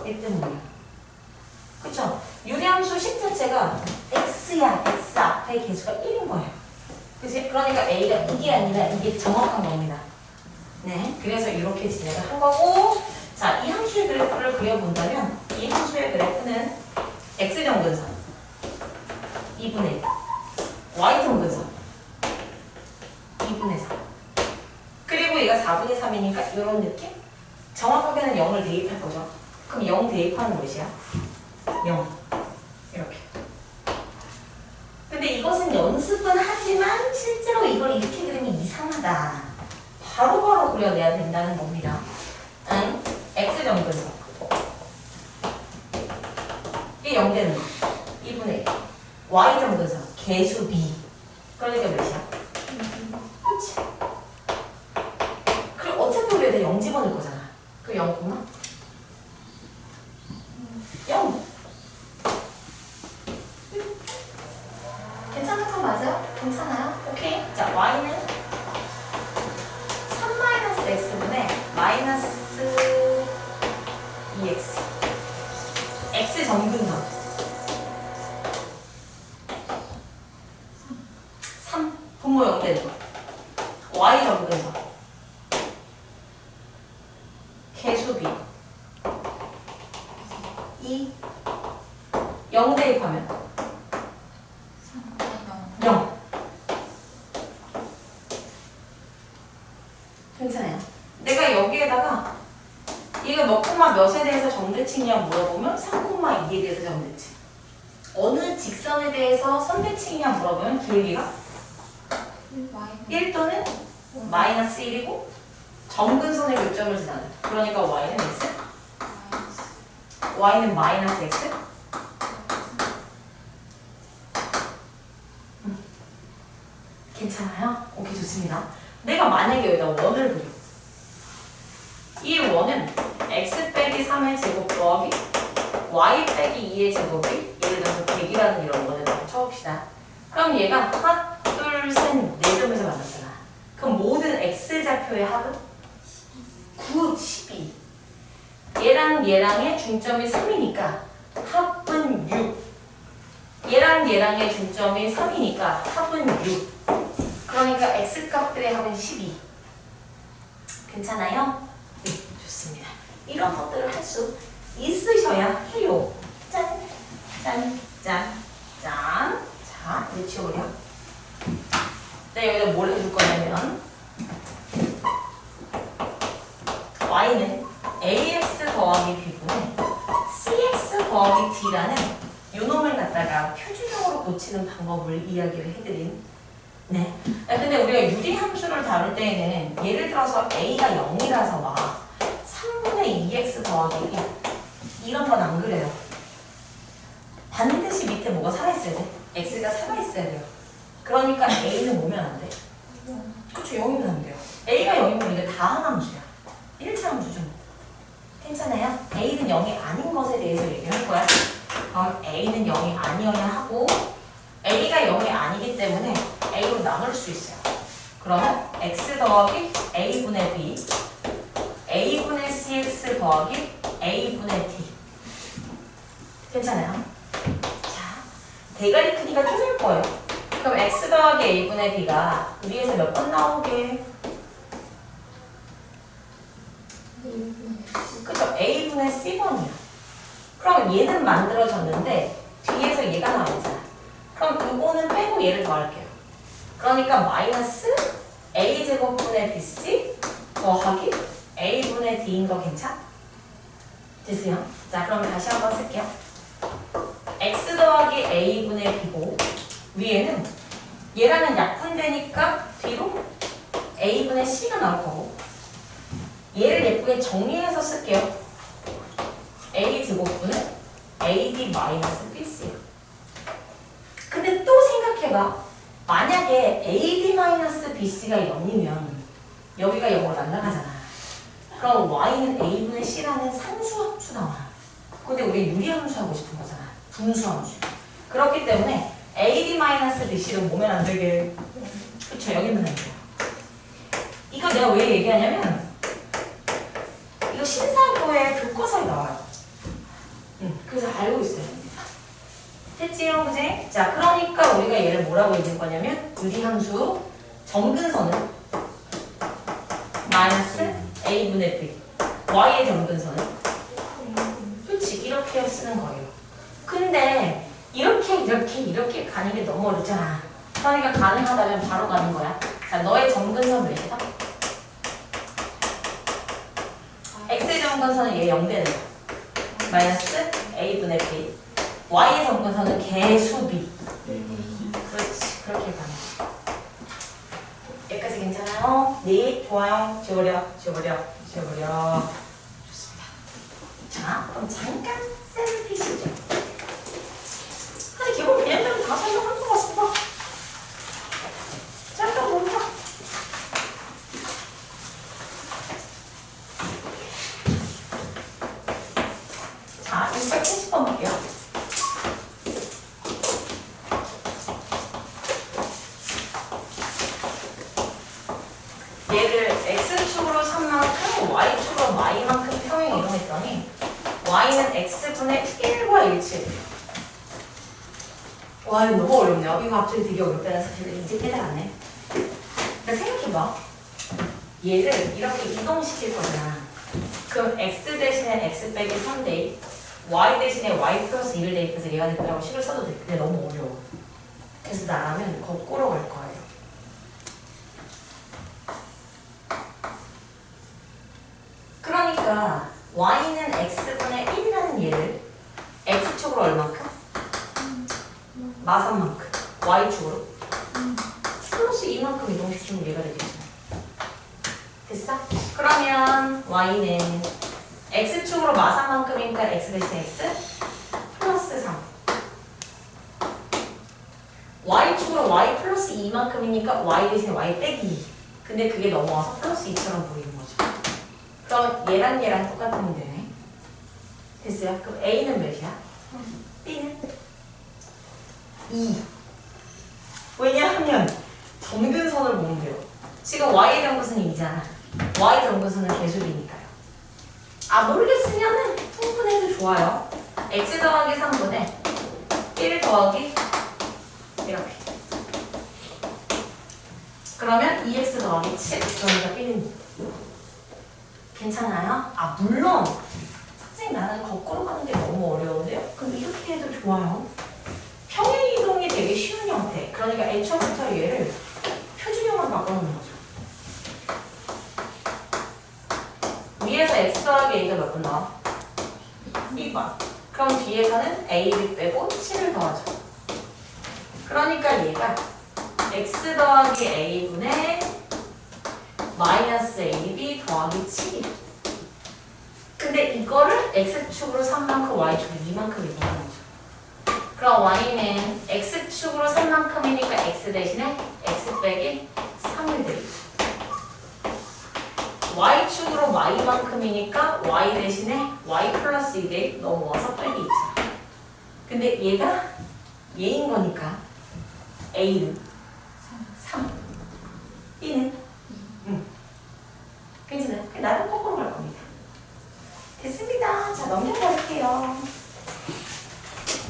이 때문이에요. 그쵸? 유리함수 식 자체가 x야. x 앞에 개수가 1인 거예요. 그치? 그러니까 a가 이게 아니라 이게 정확한 겁니다. 네, 그래서 이렇게 진행을 한 거고, 자, 이 함수의 그래프를 그려본다면 이 함수의 그래프는 x 정근선 2분의 1, y 정근선 2분의 4, 그리고 얘가 4분의 3이니까 이런 느낌? 정확하게는 0을 대입할 거죠. 그럼 0 대입하는 것이야 0 이렇게. 근데 이것은 연습은 하지만 실제로 이걸 이렇게 그리면 이상하다. 바로바로 그려내야 된다는 겁니다. 응? x 정근선 이게 0 되는 거 2분의 1, y 정근선 개수 b 그러니까 몇이야? 그렇지. 그럼 어차피 우리가 0 집어넣을 거잖아. 그 0, 0 괜찮은 거 맞아요? 괜찮아요? 오케이. 자, y는 3-x분의 마이너스 2x x 정근선 3 분모 0 되는 거 y 정근선 개수 b 2 0 대입하면 0 괜찮아요. 내가 여기에다가 이거 몇 콤마 몇에 대해서 정대칭이냐 물어보면 3,2에 대해서 정대칭. 어느 직선에 대해서 선대칭이냐 물어보면 길이가 1 또는 마이너스 1이고 정근선의 교점을 지나는. 그러니까 y는 x, y는 마이너스 x. 괜찮아요? 오케이, 좋습니다. 내가 만약에 여기다 원을 그려. 이 원은 x 빼기 3의 제곱 더하기 y 빼기 2의 제곱이 예를 들어서 100이라는 이런 원을 쳐봅시다. 그럼 얘가 하나, 둘, 셋, 네 점에서 만났잖아. 그럼 모든 x좌표의 합은 9, 12. 얘랑 얘랑의 중점이 3이니까 합은 6. 얘랑 얘랑의 중점이 3이니까 합은 6. 그러니까 x값들의 합은 12. 괜찮아요? 네, 좋습니다. 이런 것들을 할 수 있으셔야 해요. 짠, 짠, 짠, 짠. 자, 이제 지워버려. 네, 여기다 뭘 해줄 거냐면 y는 ax 더하기 b분의 cx 더하기 d라는 요놈을 갖다가 표준형으로 고치는 방법을 이야기를 해드린. 네. 근데 우리가 유리함수를 다룰 때에는 예를 들어서 a가 0이라서 막 3분의 2x 더하기 1 이런 건 안 그래요. 반드시 밑에 뭐가 살아있어야 돼? x가 살아있어야 돼요. 그러니까 a는 오면 안 돼. 그쵸, 0이면 안 돼요. a가 0이면 이게 다 한 함수야. 1차 함수죠. 괜찮아요? a는 0이 아닌 것에 대해서 얘기할 거야. 그럼 a는 0이 아니어야 하고 a가 0이 아니기 때문에 a로 나눌 수 있어요. 그러면 x 더하기 a분의 b a분의 cx 더하기 a분의 d. 괜찮아요? 자, 대가리 크기가 줄일 거예요. 그럼 x 더하기 a분의 b가 위에서 몇 번 나오게? 그죠? a분의 c번이야. 그럼 얘는 만들어졌는데 뒤에서 얘가 나오잖아. 그럼 그거는 빼고 얘를 더할게요. 그러니까 마이너스 a제곱분의 bc 더하기 a분의 d인 거 괜찮? 됐어요? 자, 그럼 다시 한번 쓸게요. x 더하기 a분의 b고 위에는 얘라는 약분되니까 뒤로 a분의 c가 나올 거고 얘를 예쁘게 정리해서 쓸게요. a제곱분은 ad 마이너스 bc. 근데 또 생각해봐. 만약에 ad-bc가 0이면 여기가 0으로 날아가잖아. 그럼 y는 a분의 c라는 상수함수 나와. 근데 우리 유리함수 하고 싶은 거잖아. 분수함수. 그렇기 때문에 ad-bc를 모면 안 되게. 그쵸, 여기는 안 돼요. 이거 내가 왜 얘기하냐면 이거 신사고에 교과서에 나와요. 그래서 알고 있어요. 됐지요, 그지? 자, 그러니까 우리가 얘를 뭐라고 읽을 거냐면 유리함수 점근선은 마이너스 a분의 b, y의 점근선은 그렇지 이렇게 쓰는 거예요. 근데 이렇게 가는 게 너무 어렵잖아. 그러니까 가능하다면 바로 가는 거야. 자, 너의 점근선 몇이다? x의 점근선은 얘 0되는 거야. 마이너스 a분의 b, y의 점근선은 개수 b. 그렇지, 그렇게 가는 거야. 여기까지 괜찮아요? 네, 좋아요. 지워버려. 좋습니다. 자, 그럼 잠깐 셀을 피시죠. 아니, 기본 개념들은 다 설명한 것 같습니다. 잠깐 봅니다. 자, 670번 볼게요. 얘를 x축으로 3만큼, y축으로 y만큼 평행 이동했더니 y는 x분의 1과 일치. 와, 이거 너무 어렵네요. 이거 갑자기 되게 어렵다는 사실을 이제 깨달았네. 그러니까 생각해봐. 얘를 이렇게 이동시킬 거잖아. 그럼 x 대신에 x 빼기 3대 y 대신에 y 플러스 1 대입해서 얘가 됐다고 식을 써도 돼. 근데 너무 어려워. 그래서 나라면 거꾸로 갈 거예요. 그러니까 y는 x분의 1이라는 얘를 x축으로 얼만큼? 마산만큼. y축으로 플러스 2만큼 이동시키면 얘가 되겠죠. 됐어? 그러면 y는 x축으로 마산만큼이니까 x 대신 x 플러스 3, y축으로 y 플러스 2만큼이니까 y 대신 y 빼기 2. 근데 그게 넘어와서 플러스 2처럼 보이는 거죠. 그럼 얘랑 똑같은 되네. 됐어요? 그럼 a는 몇이야? b는 2. 왜냐하면 점근선을 보면 돼요. 지금 y의 점근선이 2잖아. y 점근선은 개수비니까요. 아, 모르겠으면은 통분해도 좋아요. x 더하기 3분의 1 더하기 이렇게. 그러면 2x 더하기 7. 그러니까 b는 2. 괜찮아요? 아, 물론 선생님 나는 거꾸로 가는 게 너무 어려운데요? 그럼 이렇게 해도 좋아요. 평행 이동이 되게 쉬운 형태. 그러니까 애초부터 얘를 표준형으로 바꿔놓는 거죠. 위에서 x 더하기 a가 몇 번 나와? 2번. 그럼 뒤에서는 a를 빼고 7을 더하죠. 그러니까 얘가 x 더하기 a분의 마이너스 ab 더하기 7이야. 근데 이거를 x축으로 3만큼 y축으로 2만큼 이동하는 거죠. 그럼 y는 x축으로 3만큼이니까 x 대신에 x 빼기 3을 드리죠. y축으로 y만큼이니까 y 대신에 y 플러스 2대 넘어와서 빼기 2죠. 근데 얘가 얘인 거니까 a는 3, b는 괜찮아요? 나는 거꾸로 갈 겁니다. 됐습니다. 자, 넘겨볼게요.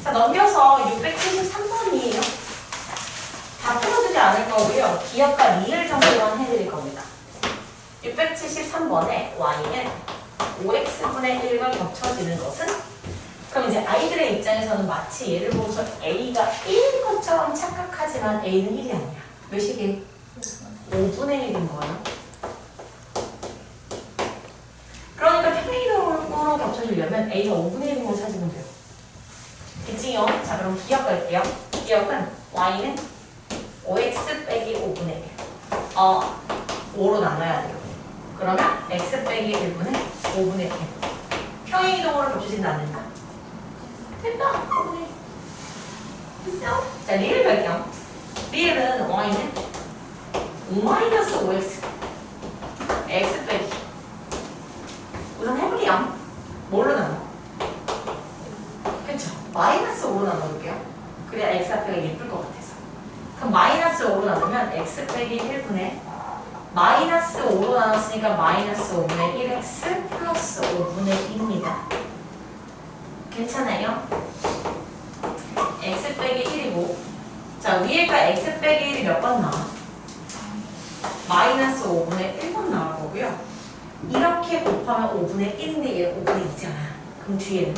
자, 넘겨서 673번이에요. 다 풀어주지 않을 거고요. 기억과 리을 정도만 해드릴 겁니다. 673번에 y는 5x분의 1과 겹쳐지는 것은? 그럼 이제 아이들의 입장에서는 마치 얘를 보고서 a가 1인 것처럼 착각하지만 a는 1이 아니야. 몇이게? 5분의 1인 거예요. 그러니까 평행이동으로 겹쳐지려면 a가 5분의 1인 걸 찾으면 돼요. 됐지요? 자, 그럼 기억 갈게요. 기억은 y는 5x 빼기 5분의 1. 5로 나눠야 돼요. 그러면 x 빼기 1분의 5분의 1. 평행이동으로 겹쳐진지 않는다. 됐다. 5분의 1. 됐어? 자, 리을 갈게요. 리을은 y는 5-5x x 빼기. 우선 해볼게요. 뭘로 나눠? 그쵸? 마이너스 5로 나눠볼게요. 그래야 x 앞에가 예쁠 것 같아서. 그럼 마이너스 5로 나누면 x 빼기 1분의 마이너스 5로 나눴으니까 마이너스 5분의 1x 플러스 5분의 2입니다. 괜찮아요? x 빼기 1이고 자 위에가 x 빼기 1이 몇 번 나와? 마이너스 5분의 1번 나올 거고요. 이렇게 곱하면 5분의 1인데 얘는 5분의 2잖아. 그럼 뒤에는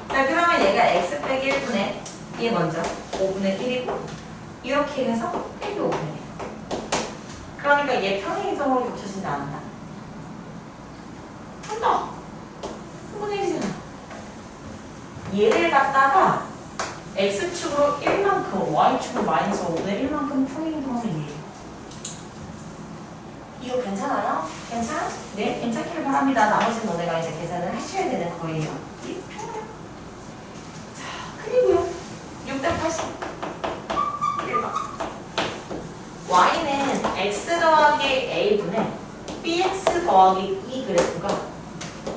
자 그러면 얘가 x 빼기 1분의 얘 먼저 5분의 1이고 이렇게 해서 빼기 5분의 1. 그러니까 얘 평행이동으로 겹쳐진다 안 한다? 한다. 3분의 1이잖아. 얘를 갖다가 x축으로 1만큼 y축으로 마이너스 5분의 1만큼 평행이동하면 얘예요. 이거 괜찮아요? 괜찮아? 네, 괜찮기를 바랍니다. 나머지는 너네가 이제 계산을 하셔야 되는 거예요. 이 편해요. 자, 그리고요. 680. 1번. y는 x 더하기 a분의 bx 더하기 2 그래프가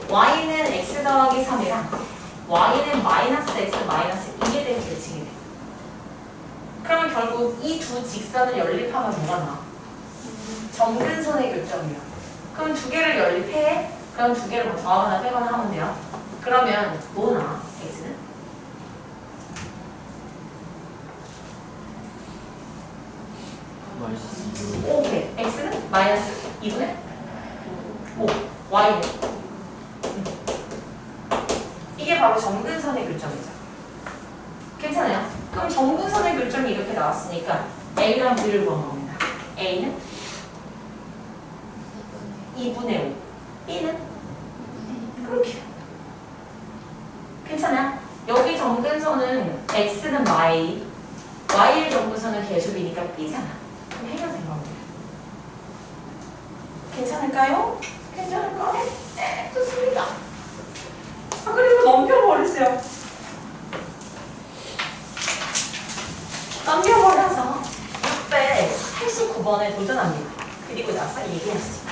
y는 x 더하기 3이랑 y는 마이너스 x 마이너스 2에 대해 대칭이 돼. 그러면 결국 이 두 직선을 연립하면 뭐가 나와? 점근선의 교점이야. 그럼 두 개를 연립해. 그럼 두 개를 뭐 더하거나 빼거나 하면 돼요. 그러면 뭐 나와? x는? 마이너스 5분의 x는 마이너스 2분의 5 y는 이게 바로 점근선의 교점이죠. 괜찮아요? 그럼 점근선의 교점이 이렇게 나왔으니까 a랑 b를 구하면 a는 2분의 5 b는 그렇게 괜찮아요? 여기 점근선은 x는 y의 점근선은 계속이니까 b잖아. 그럼 해결된 겁니다. 괜찮을까요? 괜찮을까요? 네, 좋습니다. 아, 그리고 넘겨버리세요. 넘겨버려서 689번에 도전합니다. 그리고 나서 얘기하시죠.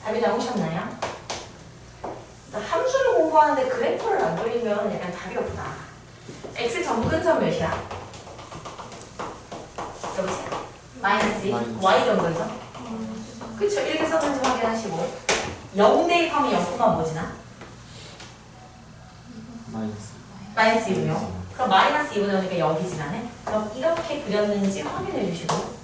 답이 나오셨나요? 함수를 공부하는데 그래프를 안 그리면 약간 답이 없다. x 점근선 몇이야? 여보세요? 마이너스 2, y 점근선? 그쵸? 이렇게 썼는지 확인하시고 0 대입하면 0, 뭐지나? 마이너스 2분요? 그럼 마이너스 2분의 5니까 여기 지나네? 그럼 이렇게 그렸는지 확인해 주시고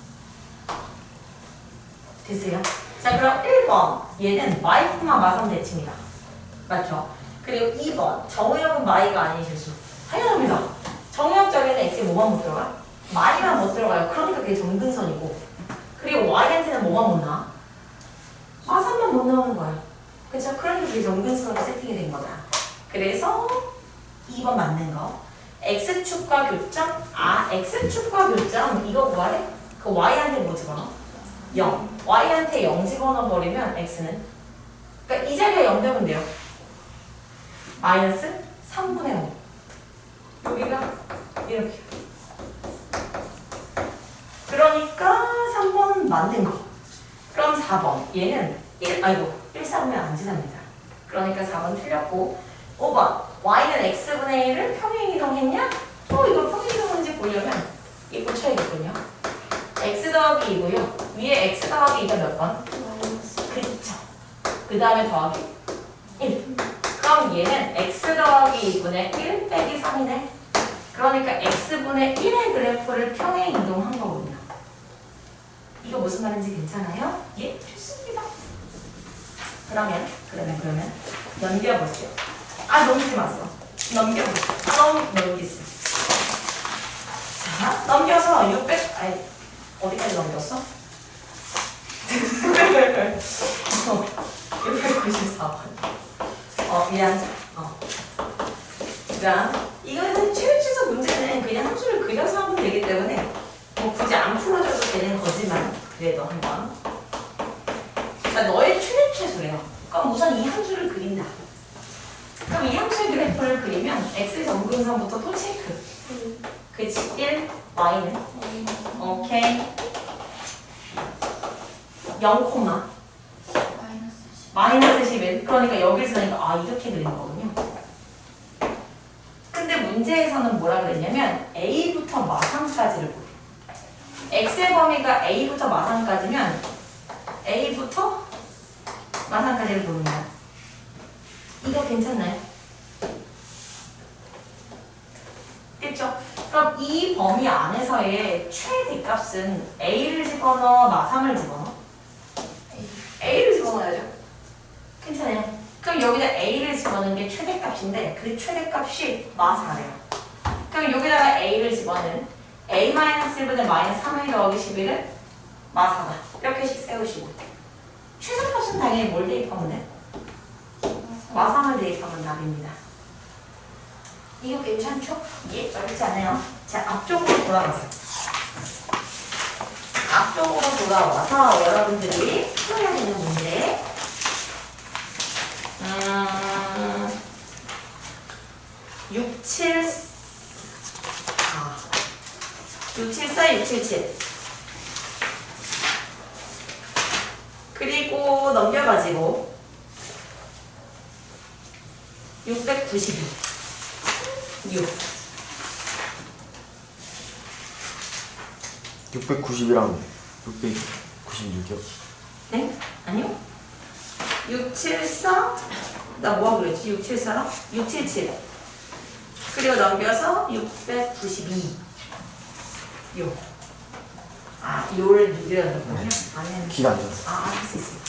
됐어요? 자 그럼 1번 얘는 y뿐만 마선 대칭이다. 맞죠? 그리고 2번 정의역은 y가 아닌 실수. 당연합니다. 정의역 자리에는 x에 뭐만 못 들어가? y만 못 들어가요. 그러니까 그게 점근선이고 그리고 y한테는 뭐만 못 나와? 마선만 못 나오는 거야. 그쵸? 그러니까 그게 점근선으로 세팅이 된 거다. 그래서 2번 맞는 거. x축과 교점? x축과 교점 이거 뭐하래? 그 y한테 뭐 집어넣어? 0. y한테 0 집어넣어버리면 x는 그러니까 이 자리가 0 되면 돼요. 마이너스 3분의 5. 여기가 이렇게. 그러니까 3번 맞는 거. 그럼 4번. 얘는 1, 4분면 안 지납니다. 그러니까 4번 틀렸고 5번. y는 x분의 1을 평행이동했냐? 이거 평행이동인지 보려면 이 고쳐야겠군요. x 더하기 2고요. 위에 x 더하기 2가 몇 번? 그쵸. 그 다음에 더하기 1. 그럼 얘는 x 더하기 2분의 1 빼기 3이네. 그러니까 x분의 1의 그래프를 평행 이동한 거군요. 이거 무슨 말인지 괜찮아요? 예, 필수입니다. 그러면 넘겨보세요. 넘기지 마세요. 넘겨보세요. 넘기세요. 자, 넘겨서 600, 어디까지 넘겼어? 694번. 미안. 그러니까 이거는 최우치수 문제는 그냥 함수를 그려서 하면 되기 때문에 뭐 굳이 안 풀어줘도 되는 거지만 그래도 한번. 자, 너의 최대최소래요. 그럼 우선 이 함수를 그린다. 그럼 이 함수의 그래프를 그리면 x 점근선부터 또 체크. 그치? 1, y는? 오케이. 0, 마이너스 11. 그러니까 여기서 보니까 이렇게 그리는 거군요. 근데 문제에서는 뭐라 그랬냐면 A부터 마상까지를 보래. X의 범위가 A부터 마상까지면 A부터 마상까지를 보는다. 이거 괜찮나요? 됐죠? 그럼 이 범위 안에서의 최대값은 A를 집어넣어 마상을 집어넣어? A를 집어넣어야죠. 괜찮아요. 그럼 여기다 A를 집어넣는 게 최대값인데 그 최대값이 마사래요. 그럼 여기다가 A를 집어넣는 A-1보다 마이너스 3을 더하기 11은 마사다. 이렇게씩 세우시고 최소값은 당연히 뭘 대입하면 돼? 마상을 대입하면 답입니다. 이거 괜찮죠? 예, 어렵지 않아요. 자, 앞쪽으로 돌아가세요. 앞쪽으로 돌아와서 여러분들이 풀어야 되는 문제 6, 7, 4 6, 7, 4, 6, 7, 7 그리고 넘겨가지고 692 6 690이랑 696이요? 네? 아니요? 674 나 뭐하고 그랬지? 674랑 677 그리고 넘겨서 692 요. 요를 누르려는군요. 아니면 기가 안 졌어. 할 수 있어요.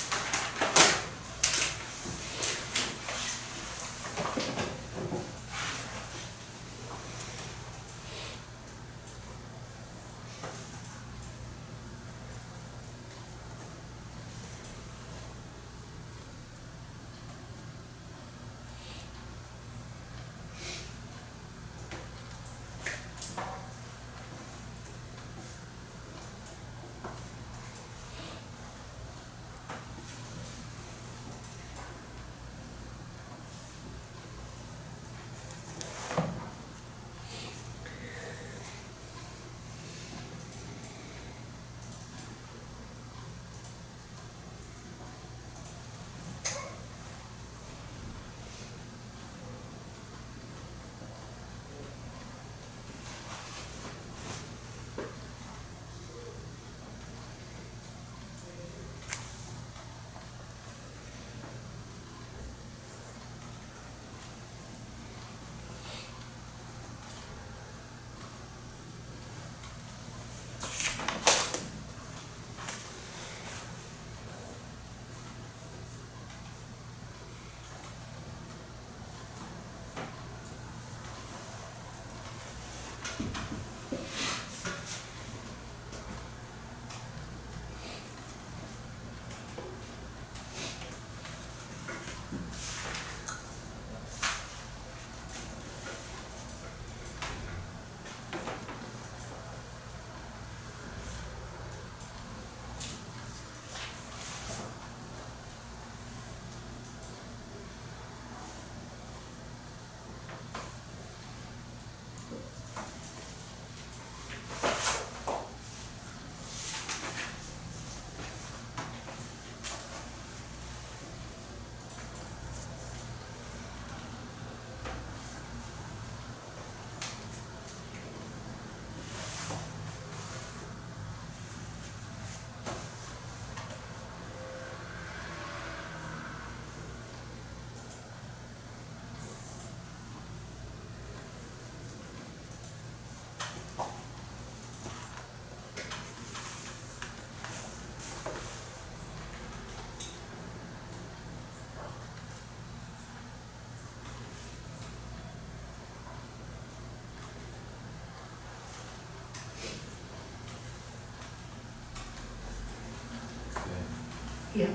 예.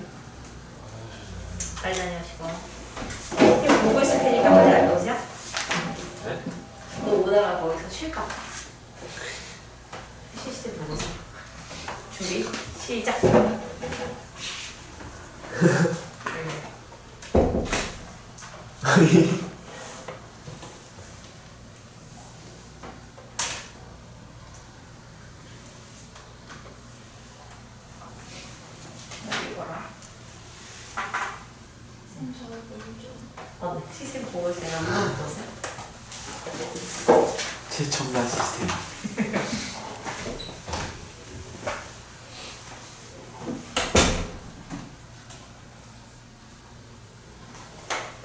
잘 다녀오시고. 빨리 갔다 오세요. 네? 너 오다가 거기서 쉴까 봐. 실시 보고서. 준비 시작. 아니 시스템 보고서 내가 물어보세요. 최첨단 시스템.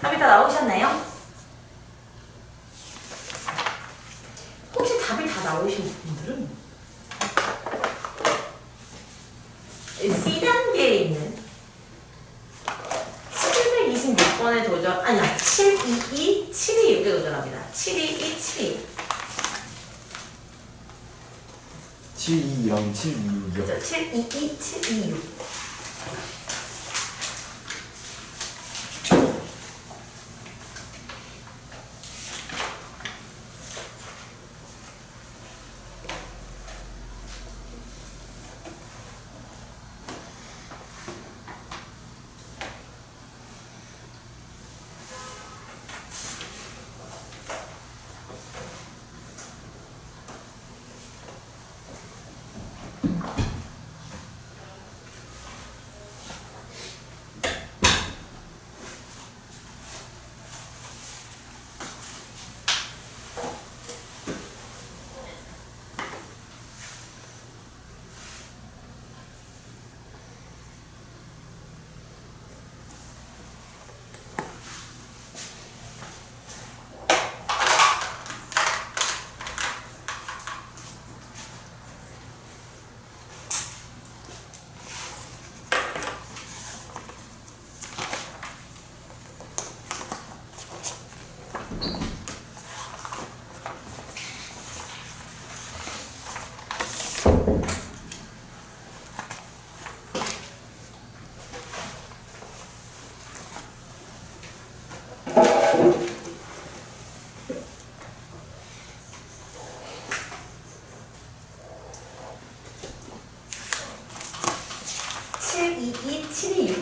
답이 다 나오셨나요? 혹시 답이 다 나오신 분들은 C단계에 있는 726번에 도전, 아니야, 722, 726에 도전합니다. 722, 722. 72랑 726이요. 그죠? 722, 726.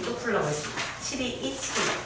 또 풀러보겠습니다. 722, 722.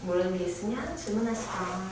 모르는 게 있으면 질문하시라.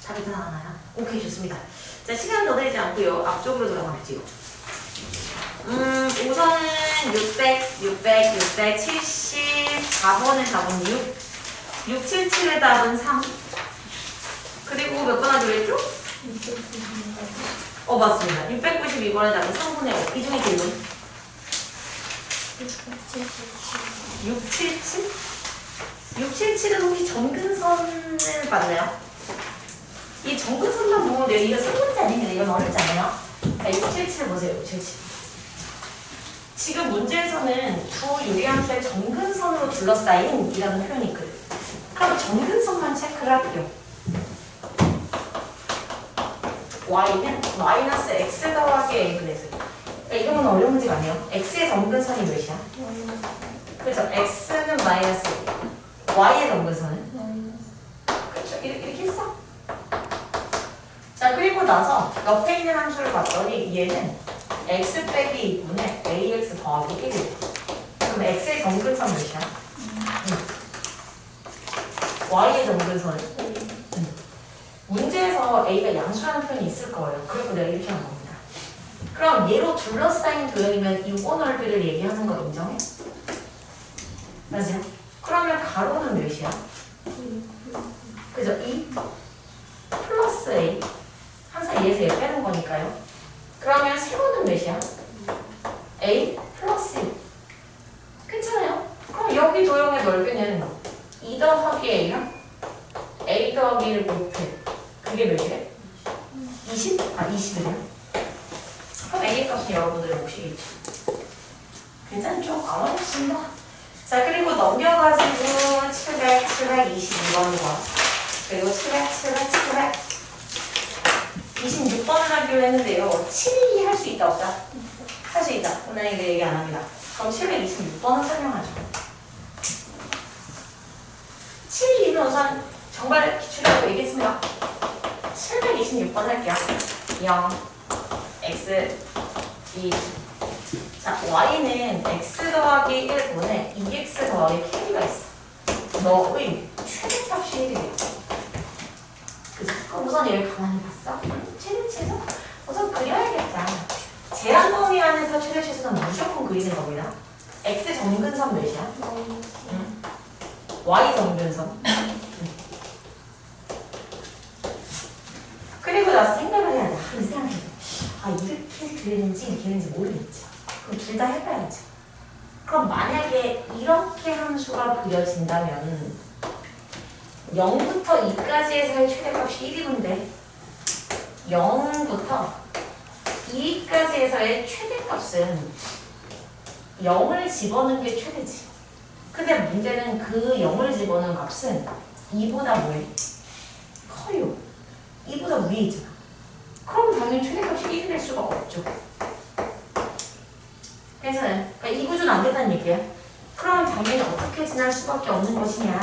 답이 다 나와요? 오케이, 좋습니다. 자, 시간 더 들이지 않고요. 앞쪽으로 돌아가볼게요. 우선은 674번의 답은 6, 677의 답은 3. 그리고 몇 번 하기로 했죠? 맞습니다. 692번에다가 3분의 5. 이 중에 질문. 677? 677은 혹시 정근선을 봤나요? 이 정근선만 보면 돼요. 이거 3문제 아닙니다. 이건 어렵지 않아요? 자, 677 보세요. 677. 지금 문제에서는 두 유리함수의 정근선으로 둘러싸인 이라는 표현이 있거든요. 그럼 정근선만 체크를 할게요. y는 마이너스 x 더하기 a 분의 수. 그러니까 이런 건 어려운 문제가 아니에요. x의 정근선이 몇이야? 그렇죠. x는 마이너스 y의 정근선은? 그렇죠. 이렇게 했어. 자, 그리고 나서 옆에 있는 함수를 봤더니 얘는 x 빼기 2분의 ax 더하기 1이에요. 그럼 x의 정근선 몇이야? y의 정근선은? 문제에서 a가 양수라는 표현이 있을 거예요. 그리고 내가 이렇게 한 겁니다. 그럼 얘로 둘러싸인 도형이면 이 꼬넓이를 얘기하는 거 인정해? 맞아? 그러면 가로는 몇이야? 그죠? 2 플러스 a. 항상 얘에서 얘 빼는 거니까요. 그러면 세로는 몇이야? a 플러스 1. 괜찮아요? 그럼 여기 도형의 넓이는 2 더하기 a랑 a 더하기 1 곱해. 그게 몇이래? 20? 20이래요. 그럼 a 값은 여러분들이 보시겠죠. 괜찮죠? 안 어렵습니다. 자, 그리고 넘겨가지고 722번과 그리고 26번을 하기로 했는데요. 7이 할 수 있다 없다? 할 수 있다. 오늘 이거 얘기 안 합니다. 그럼 726번을 설명하죠. 7, 2는 우선 정말 기출이라고 얘기했습니다. 726번 할게요. 0, x, 2. 자, y는 x 더하기 1분에 2x 더하기 k가 있어. 너의 최대값이 1이에요. 그죠? 그럼 우선 얘를 가만히 봤어. 최대치에서 우선 그려야겠다. 제한 범위 안에서 최대치에서는 무조건 그리는 겁니다. x 정근선 몇이야? y 정근선. 그리고 나서 생각을 해야 돼. 이 생각해. 이렇게 그리는지 이렇게 그리는지 모르겠죠. 그럼 둘 다 해봐야죠. 그럼 만약에 이렇게 함수가 그려진다면 0부터 2까지에서의 최대값이 1이군데 0부터 2까지에서의 최대값은 0을 집어넣은 게 최대지. 근데 문제는 그 0을 집어넣은 값은 2보다 뭐해? 커요. 2보다 위에 있잖아. 그럼 당연히 최대값이 1이 될 수가 없죠. 괜찮아요? 그러니까 이 구조는 안 된다는 얘기야. 그럼 당연히 어떻게 지날 수밖에 없는 것이냐.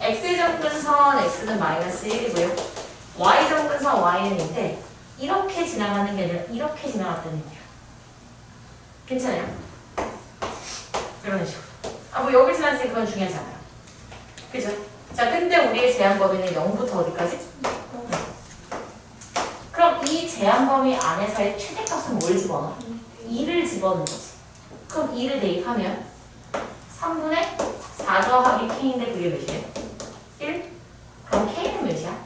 x의 정근선 x는 마이너스 1이고요. y 정근선 y는 인데 이렇게 지나가는 게 아니라 이렇게 지나갔다는 얘기야. 괜찮아요? 이런 식으로. 뭐 여기 지나갔으니 그건 중요하지 않아요. 그죠? 자, 근데 우리의 제한 범위는 0부터 어디까지? 그럼 이 제한 범위 안에서의 최대값은 뭘 집어넣어? 2를 집어넣는 거지. 그럼 2를 대입하면 3분의 4 더하기 k인데 그게 몇이에요? 1? 그럼 k는 몇이야?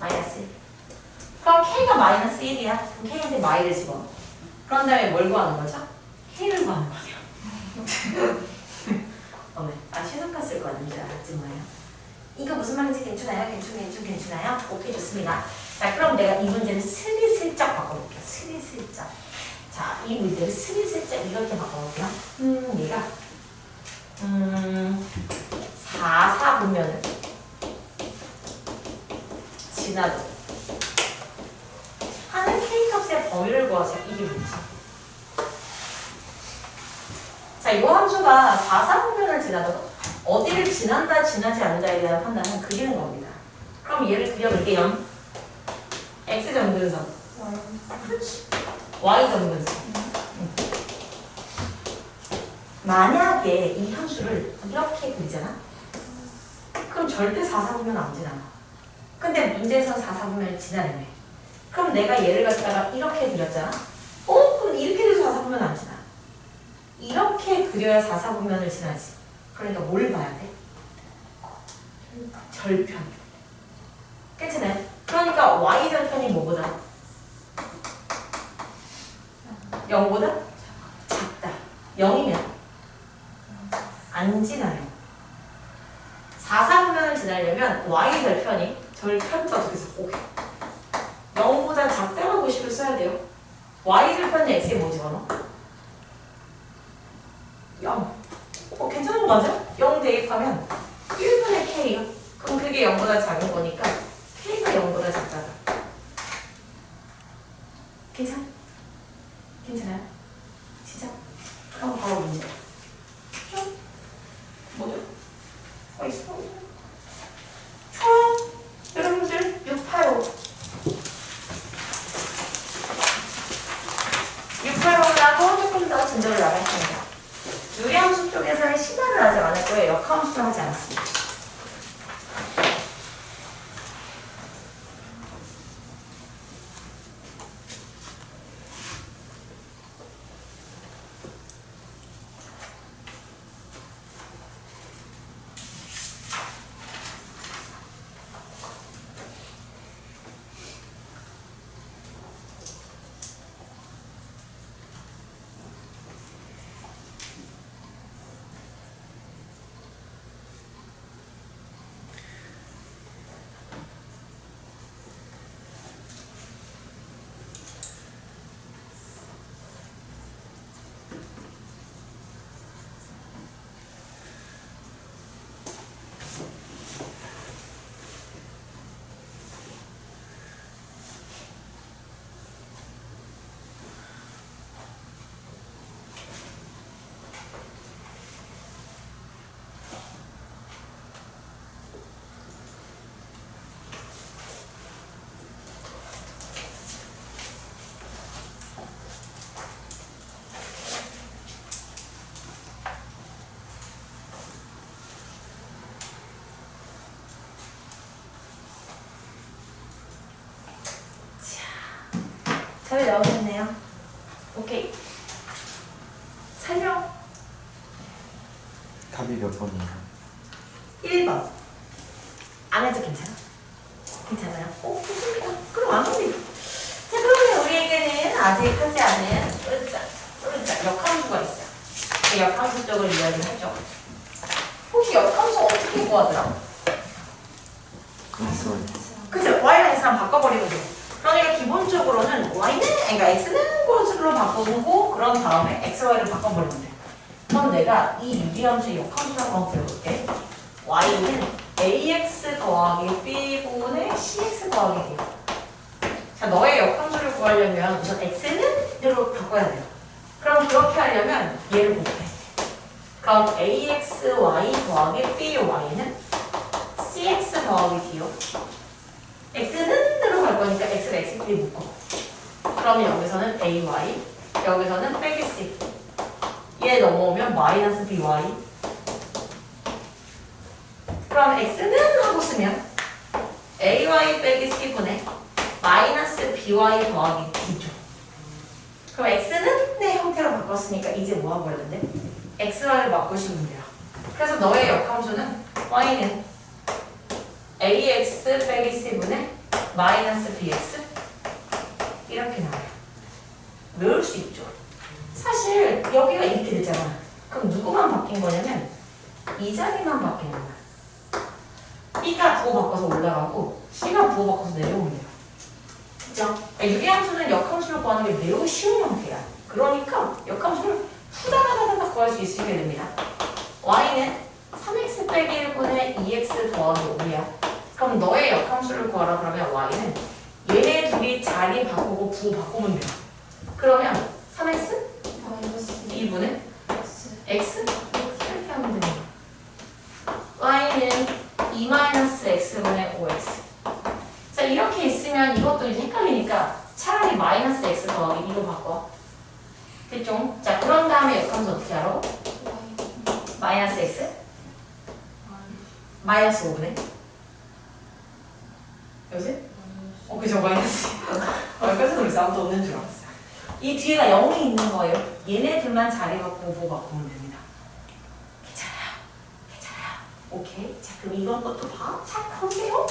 마이너스 1. 그럼 k가 마이너스 1이야. 그럼 k한테 마이를 집어넣어. 그런 다음에 뭘 구하는 거죠? k를 구하는 거죠. 최소가 쓸 거 아닌 줄 알았지 뭐예요. 이거 무슨 말인지 괜찮아요? 괜찮아요? 오케이, 좋습니다. 자, 그럼 내가 이 문제를 스리슬쩍 바꿔볼게요. 스리슬쩍. 자, 이 문제를 스리슬쩍 이렇게 바꿔볼게요. 얘가 4, 4분면을 지나도 하는 k값의 범위를 구하자. 이게 뭐지? 자, 이 함수가 4, 4분면을 지나도 어디를 지난다, 지나지 않는다에 대한 판단은 그리는 겁니다. 그럼 얘를 그려볼게요. x 정근선. 그렇지. y 정근선. 만약에 이 함수를 이렇게 그리잖아? 그럼 절대 4, 4분면 안 지나가. 근데 문제에서 4, 4분면을 지나내네. 그럼 내가 얘를 갖다가 이렇게 그렸잖아? 그럼 이렇게 돼서 4, 4분면 안 지나. 이렇게 그려야 4, 4분면을 지나지. 그러니까 뭘 봐야 돼? 절편. 괜찮아요? y절편이 뭐보다? 0보다 작다. 0이면 안 지나요. 4사분면을 지나려면 y절편이 절편도 어떻게 써? 0보다 작다라고 식을 써야 돼요. y절편은 x에 뭐 집어넣어? 0. 괜찮은 거 맞아요? 0 대입하면 1분의 k요. 그럼 그게 0보다 작은 거니까 k가 0보다 작다다. 괜찮아요? 진짜? 그럼 바로 문제. 뭐죠? 있어. 총 여러분들 685. 685라고 조금 더 진도를 나가겠습니다. 유리함수 쪽에서는 시간을 아직 안 했고요. 역함수도 하지 않았습니다. 잘 나오셨네요. 오케이. 설명. 답이 몇 번이에요? 1번. 안 해도 괜찮아? 괜찮아요? 좋습니다. 그럼 안 합니다. 자, 그러면 우리에게는 아직 하지 않은 역함수가 있어요. 그 역함수 쪽을 이야기를 하죠. 혹시 역함수 어떻게 구하더라? 그죠? y랑 x랑 바꿔버리면 돼요. 그러니까 기본적으로는 그러니까 x는 것으로 바꿔보고 그런 다음에 x, y를 바꿔버리면 돼. 그럼 내가 이 유리함수의 역함수를 한번 그려볼게. y는 ax 더하기 b분의 cx 더하기 d. 자, 너의 역함수를 구하려면 우선 x는 대로 바꿔야 돼요. 그럼 그렇게 하려면 얘를 곱해. 그럼 axy 더하기 by는 cx 더하기 d요. x는 대로 갈 거니까 x가 x끼리 묶어. 그러면 여기서는 ay, 여기서는 빼기 c. 얘 넘어오면 마이너스 by. 그럼 x는 하고 쓰면 ay 빼기 c분의 마이너스 by 더하기 d죠. 그럼 x는 내 형태로 바꿨으니까 이제 뭐 하고 있는데? xy를 바꾸시면 돼요. 그래서 너의 역함수는 y는 ax 빼기 c분의 마이너스 bx 이렇게 나와요. 외울 수 있죠. 사실 여기가 이렇게 되잖아. 그럼 누구만 바뀐 거냐면 이 자리만 바뀌는 거야. b가 부호 바꿔서 올라가고 c가 부호 바꿔서 내려오면 돼요. 그죠? 유리함수는 역함수를 구하는 게 매우 쉬운 형태야. 그러니까 역함수를 후다다다다 구할 수 있게 됩니다. y는 3x 빼기 1분의 2x 더하기 5야. 그럼 너의 역함수를 구하라 그러면 y는 얘네 둘이 자리 바꾸고 부호 바꾸면 돼요. 그러면 3x 2분의 x 이렇게 하면 됩니다. y는 2-x분의 5x. 자, 이렇게 있으면 이것도 이제 헷갈리니까 차라리 마이너스 x 더하기 2로 바꿔. 됐죠? 자, 그런 다음에 역함수 어떻게 알아? 마이너스 x 마이너스 5분의 여보세요? 그죠? 마이너스 깜짝 놀랐어. 아무도 없는 줄 알았어요. 이 뒤에가 0이 있는 거예요. 얘네 둘만 자리 바꾸고 바꾸면 됩니다. 괜찮아요. 오케이. 자, 그럼 이번 것도 봐. 잘 보세요.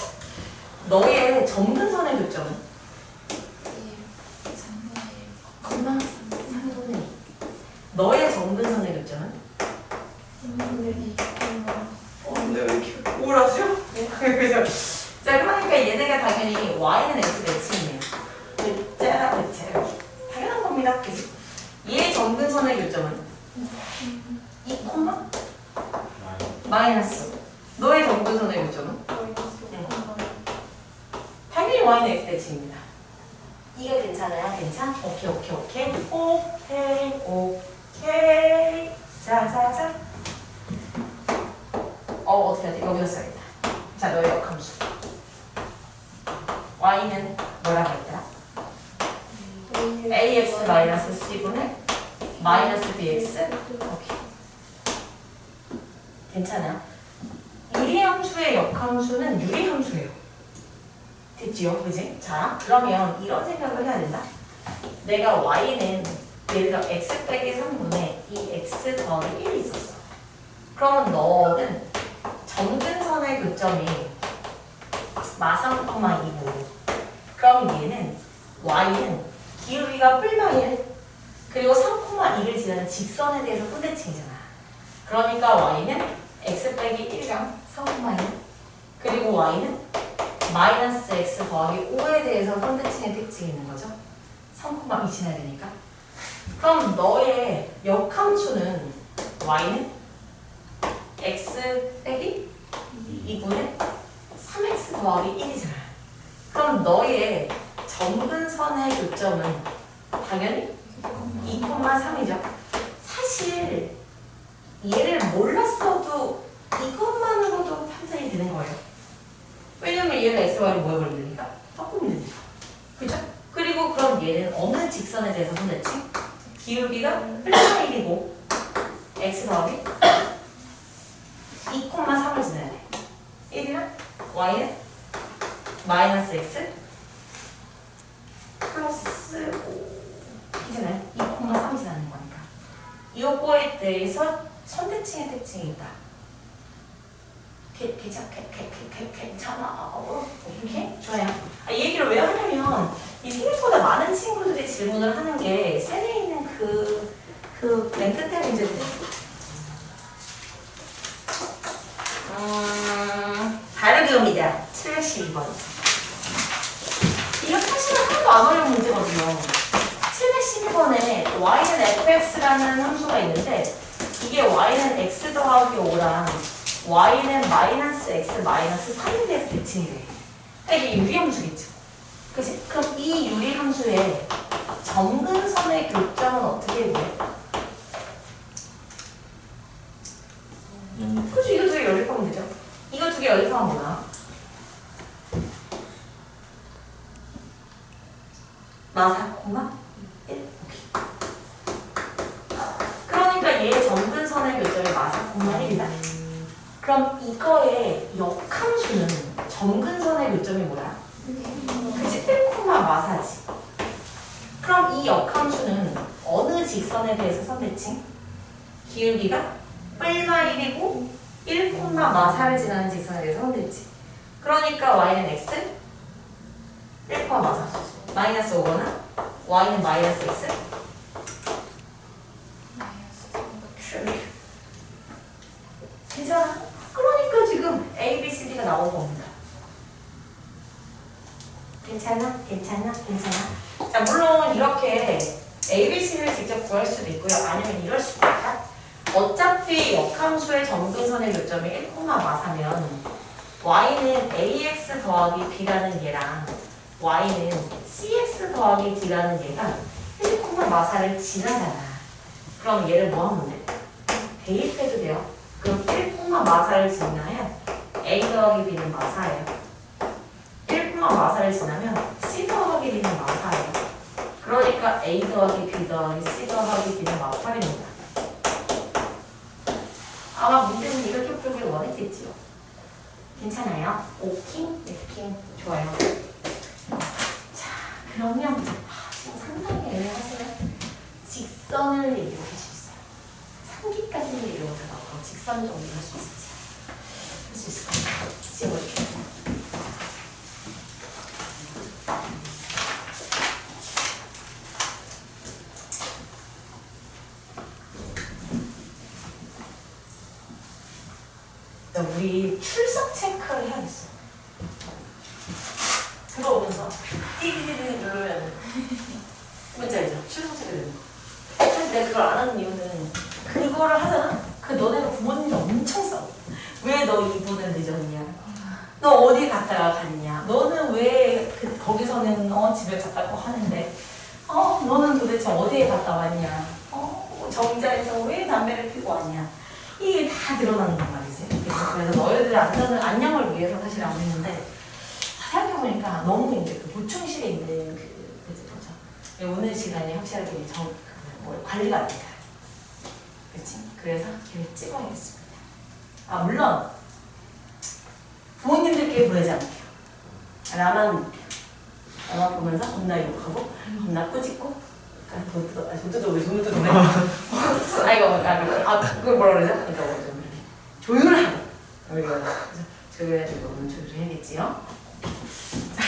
너의 점근선의 교점은? 3분의 1. 3분의 2. 너의 점근선의 교점은? 3분의 2. 내가 왜 이렇게 우울하죠? 그죠? 자, 그러니까 얘네가 당연히 y는 x 매칭이에요. 그쵸? 당연한 겁니다. 그치? 얘의 점근선의 교점은? 2, 마이너스. 너의 점근선의 교점은? 당연히 y는 x 매칭입니다. 이거 괜찮아요? 괜찮? 오케이. 자. 어떻게 하지? 여기다 써야겠다. 자, 너의 역함수. y는 뭐라고 했더라? ax 마이너스 c분의 마이너스 bx. 오케이. 괜찮아. 유리함수의 역함수는 유리함수예요. 됐지요? 그지? 자, 그러면 이런 생각을 해야 된다. 내가 y는 예를 들어 x 빼기 3분의 이 x 더하기 1이 있었어. 그러면 너는 점근선의 교점이 마삼,2고 그럼 얘는 y는 기울기가 뿔마 1 그리고 3,2를 지나는 직선에 대해서 선대칭이잖아. 그러니까 y는 x 빼기 1랑 3,1 그리고 y는 마이너스 x 더하기 5에 대해서 선대칭의 특징이 있는 거죠. 3,2 지나야 되니까. 그럼 너의 역함수는 y는 x 빼기 2분의 3x 더하기 1이잖아. 그럼 너의 점근선의 교점은 당연히 2,3이죠. 사실 얘를 몰랐어도 이것만으로도 판단이 되는 거예요. 왜냐면 얘는 x, y를 뭐 해버리면 되니까 바꾸면 되니까. 그죠? 그리고 그럼 얘는 어느 직선에 대해서 선대칭? 기울기가 1,1이고 x 더하기 2,3을 지나야 돼. 1이랑 y는 마이너스 x 플러스 5 이잖아요. 2,3 지나는 거니까. 이거에 대해서 선대칭의 특징이 있다. 괜찮아. 오케이? 좋아요. 이 얘기를 왜 하냐면 이 생각보다 많은 친구들이 질문을 하는 게 셀에 있는 맨 끝에 문제들. 다르게 옵니다. 712번. 이거 사실은 하나도 안 어려운 문제거든요. 712번에 y는 fx라는 함수가 있는데 이게 y는 x 더하기 5랑 y는 마이너스 x 마이너스 3에 대해서 대칭이 돼. 그러니까 이게 유리함수겠죠. 그치? 그럼 이 유리함수의 점근선의 교점은 어떻게 구해? 그치? 이거 두 개 연립하면 되죠. 이거 두 개 연립하면 뭐야? 마사, 1. 그러니까 얘의 점근선의 교점이 마사, 1이다. 그럼 이거의 역함수는 점근선의 교점이 뭐야? 그치? 1, 마사지. 그럼 이 역함수는 어느 직선에 대해서 선대칭? 기울기가 뿔마 1이고 1, 마사를 지나는 직선에 대해서 선대칭. 그러니까 y는 x, 1, 마사. 마이너스 5거나 y는 마이너스 x. 괜찮아? 그러니까 지금 A, B, C, D가 나온 겁니다. 괜찮아? 자, 물론 이렇게 A, B, C를 직접 구할 수도 있고요. 아니면 이럴 수도 있다. 어차피 역함수의 점근선의 교점이 1, 마사면 y는 AX 더하기 B라는 얘랑 y는 CX 더하기 D라는 얘가 1, 마사를 지나잖아. 그럼 얘를 뭐 하면 돼? 대입해도 돼요. 그럼 1, 마사를 지나면 A 더하기 B는 마사예요. 1, 마사를 지나면 C 더하기 B는 마사예요. 그러니까 A 더하기 B 더하기 C 더하기 B는 마팔입니다. 아마 문제는 이렇게 풀길 원했겠지요. 괜찮아요? 오킹? 네킹? 좋아요. 자, 그러면 지금 상당히 애매하세요. 직선을 얘기해 줄 수 있어요. 3기까지는 얘기 못하고 직선 정리할 수 있을지 할 수 있을 것 같아요. 지워볼게요. 체크를 해야겠어. 들어오면서 띠디디디 누르면 뭔지 알죠? 출석체가 되는 거. 사실 내가 그걸 안 하는 이유는 그거를 하잖아? 그 너네가 부모님이 엄청 싸워. 왜 너 이번에 늦었냐? 너 어디 갔다가 갔냐? 너는 왜 거기서는 집에 갔다고 하는데 너는 도대체 어디에 갔다 왔냐? 정자에서 왜 담배를 피고 왔냐? 이게 다 드러나는 거 말이지. 그래서 너희들 안녕을 위해서 사실 안 했는데 생각해보니까 너무 이제 그 보충실에 있는 뭐죠? 오늘 시간이 확실하게 관리가 안 돼요. 그렇지? 그래서 걔를 찍어야겠습니다. 물론 부모님들끼리 보내지 않게요. 나만 보면서 겁나 욕하고 겁나 꾸짖고 돈 뜯어 왜 그걸 뭐라 그러죠? 그러니까 좀 조율하고 조율해가지고 오늘 조율해야겠지요? 자,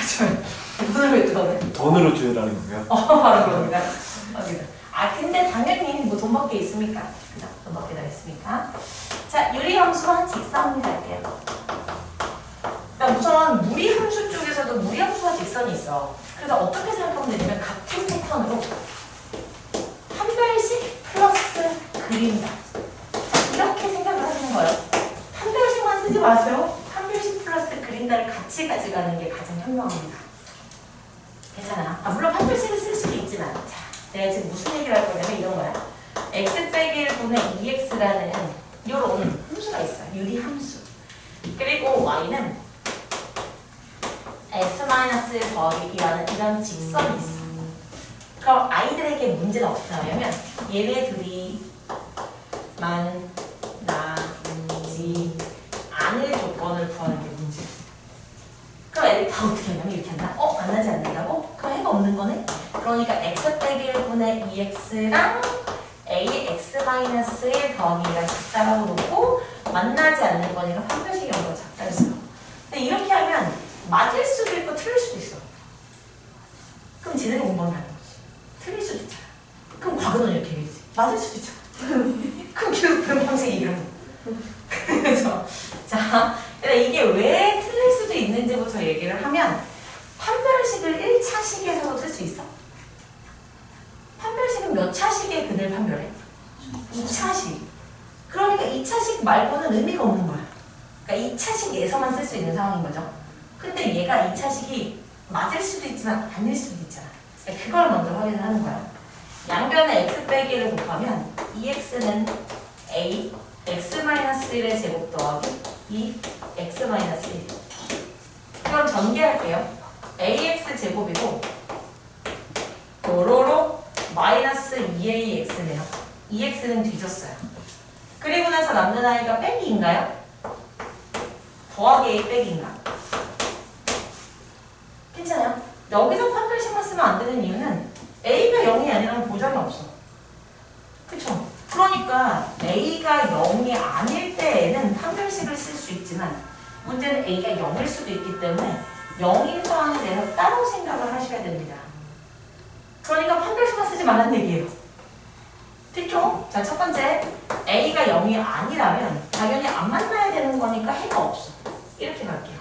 돈을 왜 뜯어내? 돈으로 조율하는 건가요? 바로 그럽니다. 근데 당연히 뭐 돈밖에 있습니까? 그죠? 돈밖에 다 있습니까? 자, 유리함수와 직선이 갈게요. 그러니까 우선 무리함수 쪽에서도 무리함수와 직선이 있어. 그래서 어떻게 생각하면 되냐면 같은 패턴으로 한 별씩 플러스 그린다. 이렇게 생각을 하시는 거예요. 한 별씩만 쓰지 마세요. 한 별씩 플러스 그린다를 같이 가져가는 게 가장 현명합니다. 괜찮아. 물론 한 별씩을 쓸 수도 있지만 자, 내가 지금 무슨 얘기를 할 거냐면 이런 거야. x 빼기 1분의 2x라는 이런 함수가 있어요. 유리함수. 그리고 y는 x-에 더하기 2라는 이런 직선이 있어. 그럼 아이들에게 문제는 어떻게 나오냐면 얘네 둘이 만나지 않을 조건을 구하는 게 문제야. 그럼 애들이 다 어떻게 하냐면 이렇게 한다. 만나지 않는다고? 그럼 해가 없는 거네? 그러니까 x 빼기 1분의 2x랑 ax-1 더하기가 작다라고 놓고 만나지 않는 거니까 판별식 연도가 작다 했어요. 근데 이렇게 하면 맞을 수도 있고 틀릴 수도 있어. 그럼 쟤네가 공부하면 되는 거지. 틀릴 수도 있잖아. 그럼 과거는 이렇게 얘기했지. 맞을 수도 있잖아. 그럼 계속 그런 방식 얘기를 하는 거야. 그래서 자, 이게 왜 틀릴 수도 있는지부터 얘기를 하면 판별식을 1차식에서도 쓸 수 있어. 판별식은 몇 차식의 근을 판별해? 2차식. 그러니까 2차식 말고는 의미가 없는 거야. 그러니까 2차식에서만 쓸 수 있는 상황인 거죠. 근데 얘가 2차식이 맞을 수도 있지만 아닐 수도 있잖아. 그걸 먼저 확인을 하는 거야. 양변에 x 빼기 1을 곱하면 2x는 a x-1의 제곱 더하기 2x-1. 그럼 전개할게요. ax 제곱이고 도로로 마이너스 2ax네요. 2x는 뒤졌어요. 그리고 나서 남는 아이가 빼기인가요? 더하기 a 빼기인가? 괜찮아요? 여기서 판별식만 쓰면 안 되는 이유는 a가 0이 아니라는 보장이 없어. 그쵸? 그러니까 a가 0이 아닐 때에는 판별식을 쓸 수 있지만 문제는 a가 0일 수도 있기 때문에 0인 상황에 대해서 따로 생각을 하셔야 됩니다. 그러니까 판별식만 쓰지 말라는 얘기예요. 됐죠? 자, 첫 번째 a가 0이 아니라면 당연히 안 만나야 되는 거니까 해가 없어. 이렇게 갈게요.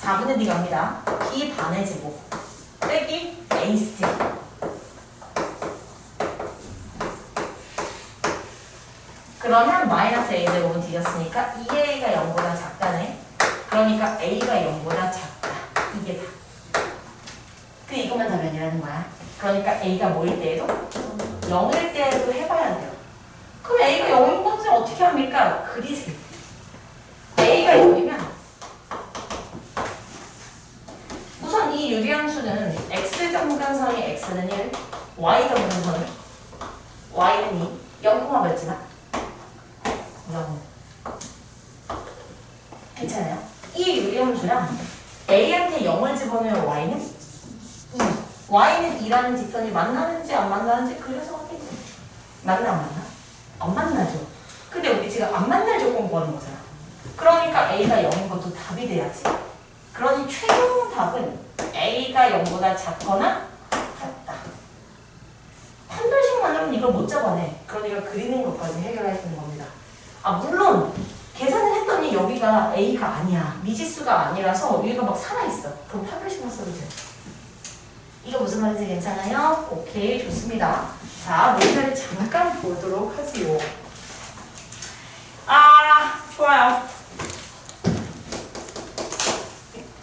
4분의 d 갑니다. b 반의 제곱 빼기 ac. 그러면 마이너스 a 제곱은 뒤졌으니까 2a가 0보다 작다네. 그러니까 a가 0보다 작다. 이게 다. 이것만 답변이라는 거야. 그러니까 a가 뭐일 때에도 0일 때에도 해봐야 돼요. 그럼 a가 0인 것을 어떻게 합니까? 그리세요. a가 0이면 우선 이 유리함수는 x 점근선이 x는 1, y 점근선은 y는 2, 0, 몇 지나? 0. 괜찮아요? 이 유리함수랑 a한테 0을 집어넣으면 y는 y는 2라는 직선이 만나는지 안 만나는지 그래서 확인해. 맞나 안 만나? 안 만나죠. 근데 우리 지금 안 만날 조건 구하는 거잖아. 그러니까 a가 0인 것도 답이 돼야지. 그러니 최종 답은 a가 0보다 작거나 같다. 판별식만 하면 이걸 못 잡아내. 그러니까 그리는 것까지 해결할 수 있는 겁니다. 물론 계산을 했더니 여기가 A가 아니야. 미지수가 아니라서 여기가 막 살아있어. 그럼 판별식만 써도 돼. 이거 무슨 말인지 괜찮아요? 오케이, 좋습니다. 자, 문제를 잠깐 보도록 하지요. 아, 좋아요.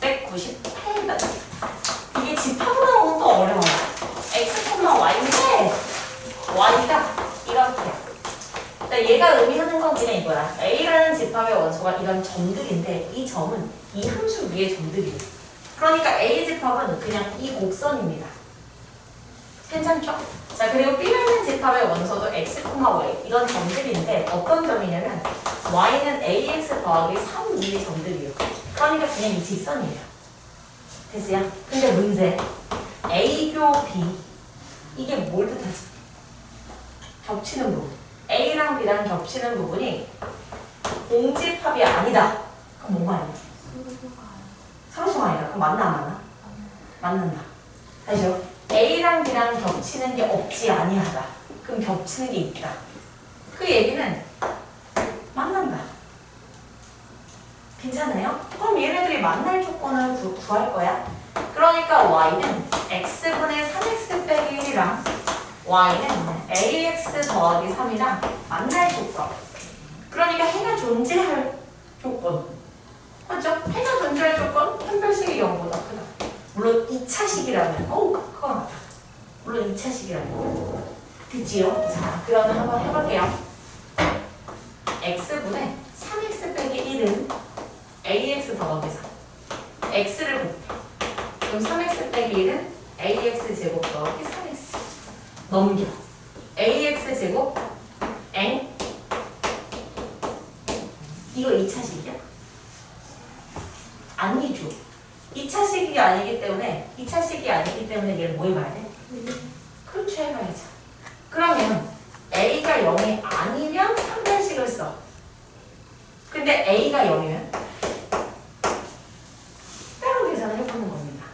198. 이게 집합으로 나오면 또 어려워요. x, y인데 y가 이렇게. 그러니까 얘가 의미하는 건 그냥 이거야. a라는 집합의 원소가 이런 점들인데 이 점은 이 함수 위의 점들이에요. 그러니까 a 집합은 그냥 이 곡선입니다. 괜찮죠? 자, 그리고 B라는 집합의 원소도 x, y 이런 점들인데 어떤 점이냐면 y는 ax 더하기 3 위의 점들이에요. 그러니까 그냥 이 직선이에요. 됐어요? 근데 문제 A교 B 이게 뭘 뜻하지? 겹치는 부분 A랑 B랑 겹치는 부분이 공집합이 아니다. 그럼 뭐가 아니야? 서로가 아니다. 그럼 맞나 안 맞나? 맞는다. 다시요. A랑 B랑 겹치는 게 없지 아니하다. 그럼 겹치는 게 있다. 그 얘기는 만난다. 괜찮아요? 그럼 얘네들이 만날 조건을 구할 거야. 그러니까 y는 x분의 3x 빼기 1이랑 y는 ax 더하기 3이랑 만날 조건. 그러니까 해가 존재할 조건. 맞죠? 해가 존재할 조건 판별식이 0보다 크다. 물론 2차식이라면 그거 맞다. 물론 2차식이라면 됐지요? 자, 그러면 한번 해볼게요. x분의 3x 빼기 1은 ax 더하기 3 x를 곱해. 그럼 3x 빼기 1은 ax 제곱 더하기 3x 넘겨. ax 제곱 n 이거 2차식이야? 아니죠. 2차식이 아니기 때문에 얘를 뭐 해봐야 돼? 그렇죠, 해봐야죠. 그러면 a가 0이 아니면 판별식을 써. 근데 a가 0이면 따로 계산을 해보는 겁니다.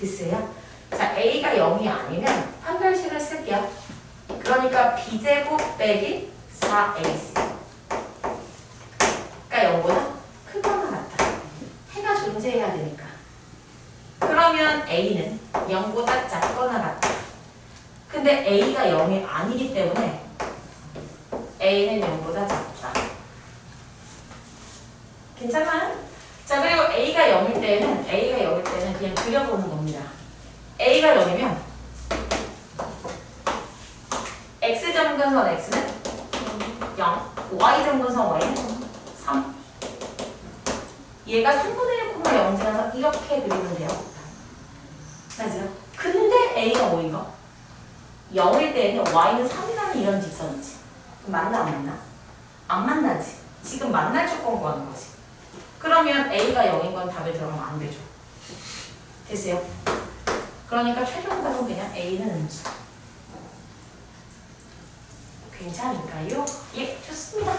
됐어요? 자, a가 0이 아니면 판별식을 쓸게요. 그러니까 b제곱 빼기 4ac 그러니까 0보다 크거나 같다. 해가 존재해야 되니까. 그러면 a는 0보다 작거나 같다. 근데 a가 0이 아니기 때문에 a는 0보다 작다. 괜찮아요? 자, 그리고 a가 0일 때는 그냥 그려보는 겁니다. a가 0이면 x점근선 x는 0, y점근선 y는 3. 얘가 3분의 1, 0지나서 이렇게 그리면 돼요. 맞아요? 근데 a가 5인 거. 0일 때는 y는 3이라는 이런 직선이지. 맞나 안 맞나? 안 만나지. 지금 만날 조건 구하는 거지. 그러면 a가 0인 건 답에 들어가면 안 되죠. 됐어요? 그러니까 최종 답은 그냥 a는 음수. 괜찮을까요? 예, 좋습니다.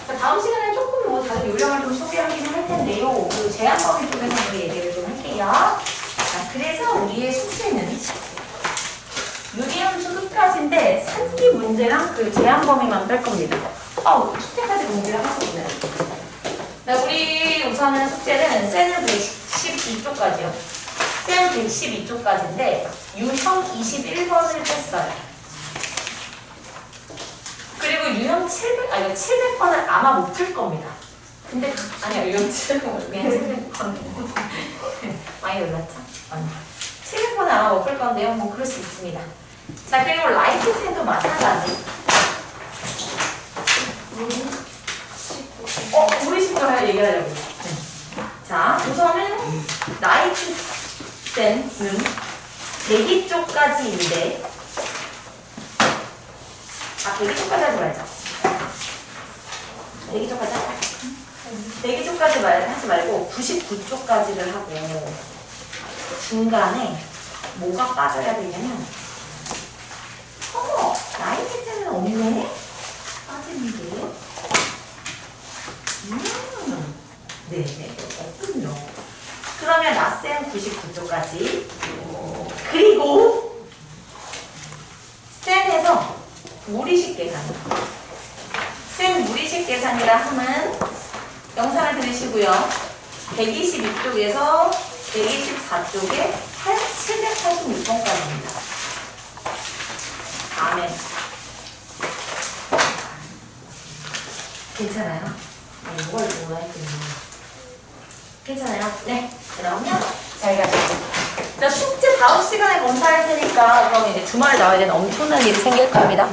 자, 다음 시간에 조금 뭐 다른 요령을 좀 소개하기는 할 텐데요. 그 제한범위 쪽에서 우리 얘기를 좀 할게요. 자, 그래서 우리의 숙제는 유리함수 끝까지인데 산기 문제랑 그 제한범위만 뺄 겁니다. 숙제까지 공부를 하셨네. 네, 우리 우선은 숙제는 셀 112쪽까지요. 셀 112쪽까지인데 유형 21번을 뺐어요. 그리고 유형 700번을 아마 못 풀 겁니다. 근데 아니요, 유형 700번 그냥 700번 많이 놀랐죠? 700번을 아마 못 풀 건데요. 뭐 그럴 수 있습니다. 자, 그리고 라이트센도 마찬가지. 우리 식구를 얘기하려고. 자, 우선은 라이트센은 대기 쪽까지인데, 대기 쪽까지 하지 말자. 대기 쪽까지 하자. 대기 쪽까지 하지 말고 99쪽까지를 하고 중간에 뭐가 빠져야 되냐면 라이트센은 없네? 빠지는 게 네, 없군요. 그러면 라센 99쪽까지 그리고 센에서 무리식 계산. 센 무리식 계산이라 하면 영상을 들으시고요. 122쪽에서 124쪽에 786번까지입니다. 아멘. 괜찮아요? 네, 뭐가 뭐가 했더니. 괜찮아요? 네. 그러면 잘 가시고. 자, 숙제 다음 시간에 검사할 테니까 그럼 이제 주말에 나와야 되는 엄청난 일이 생길 겁니다.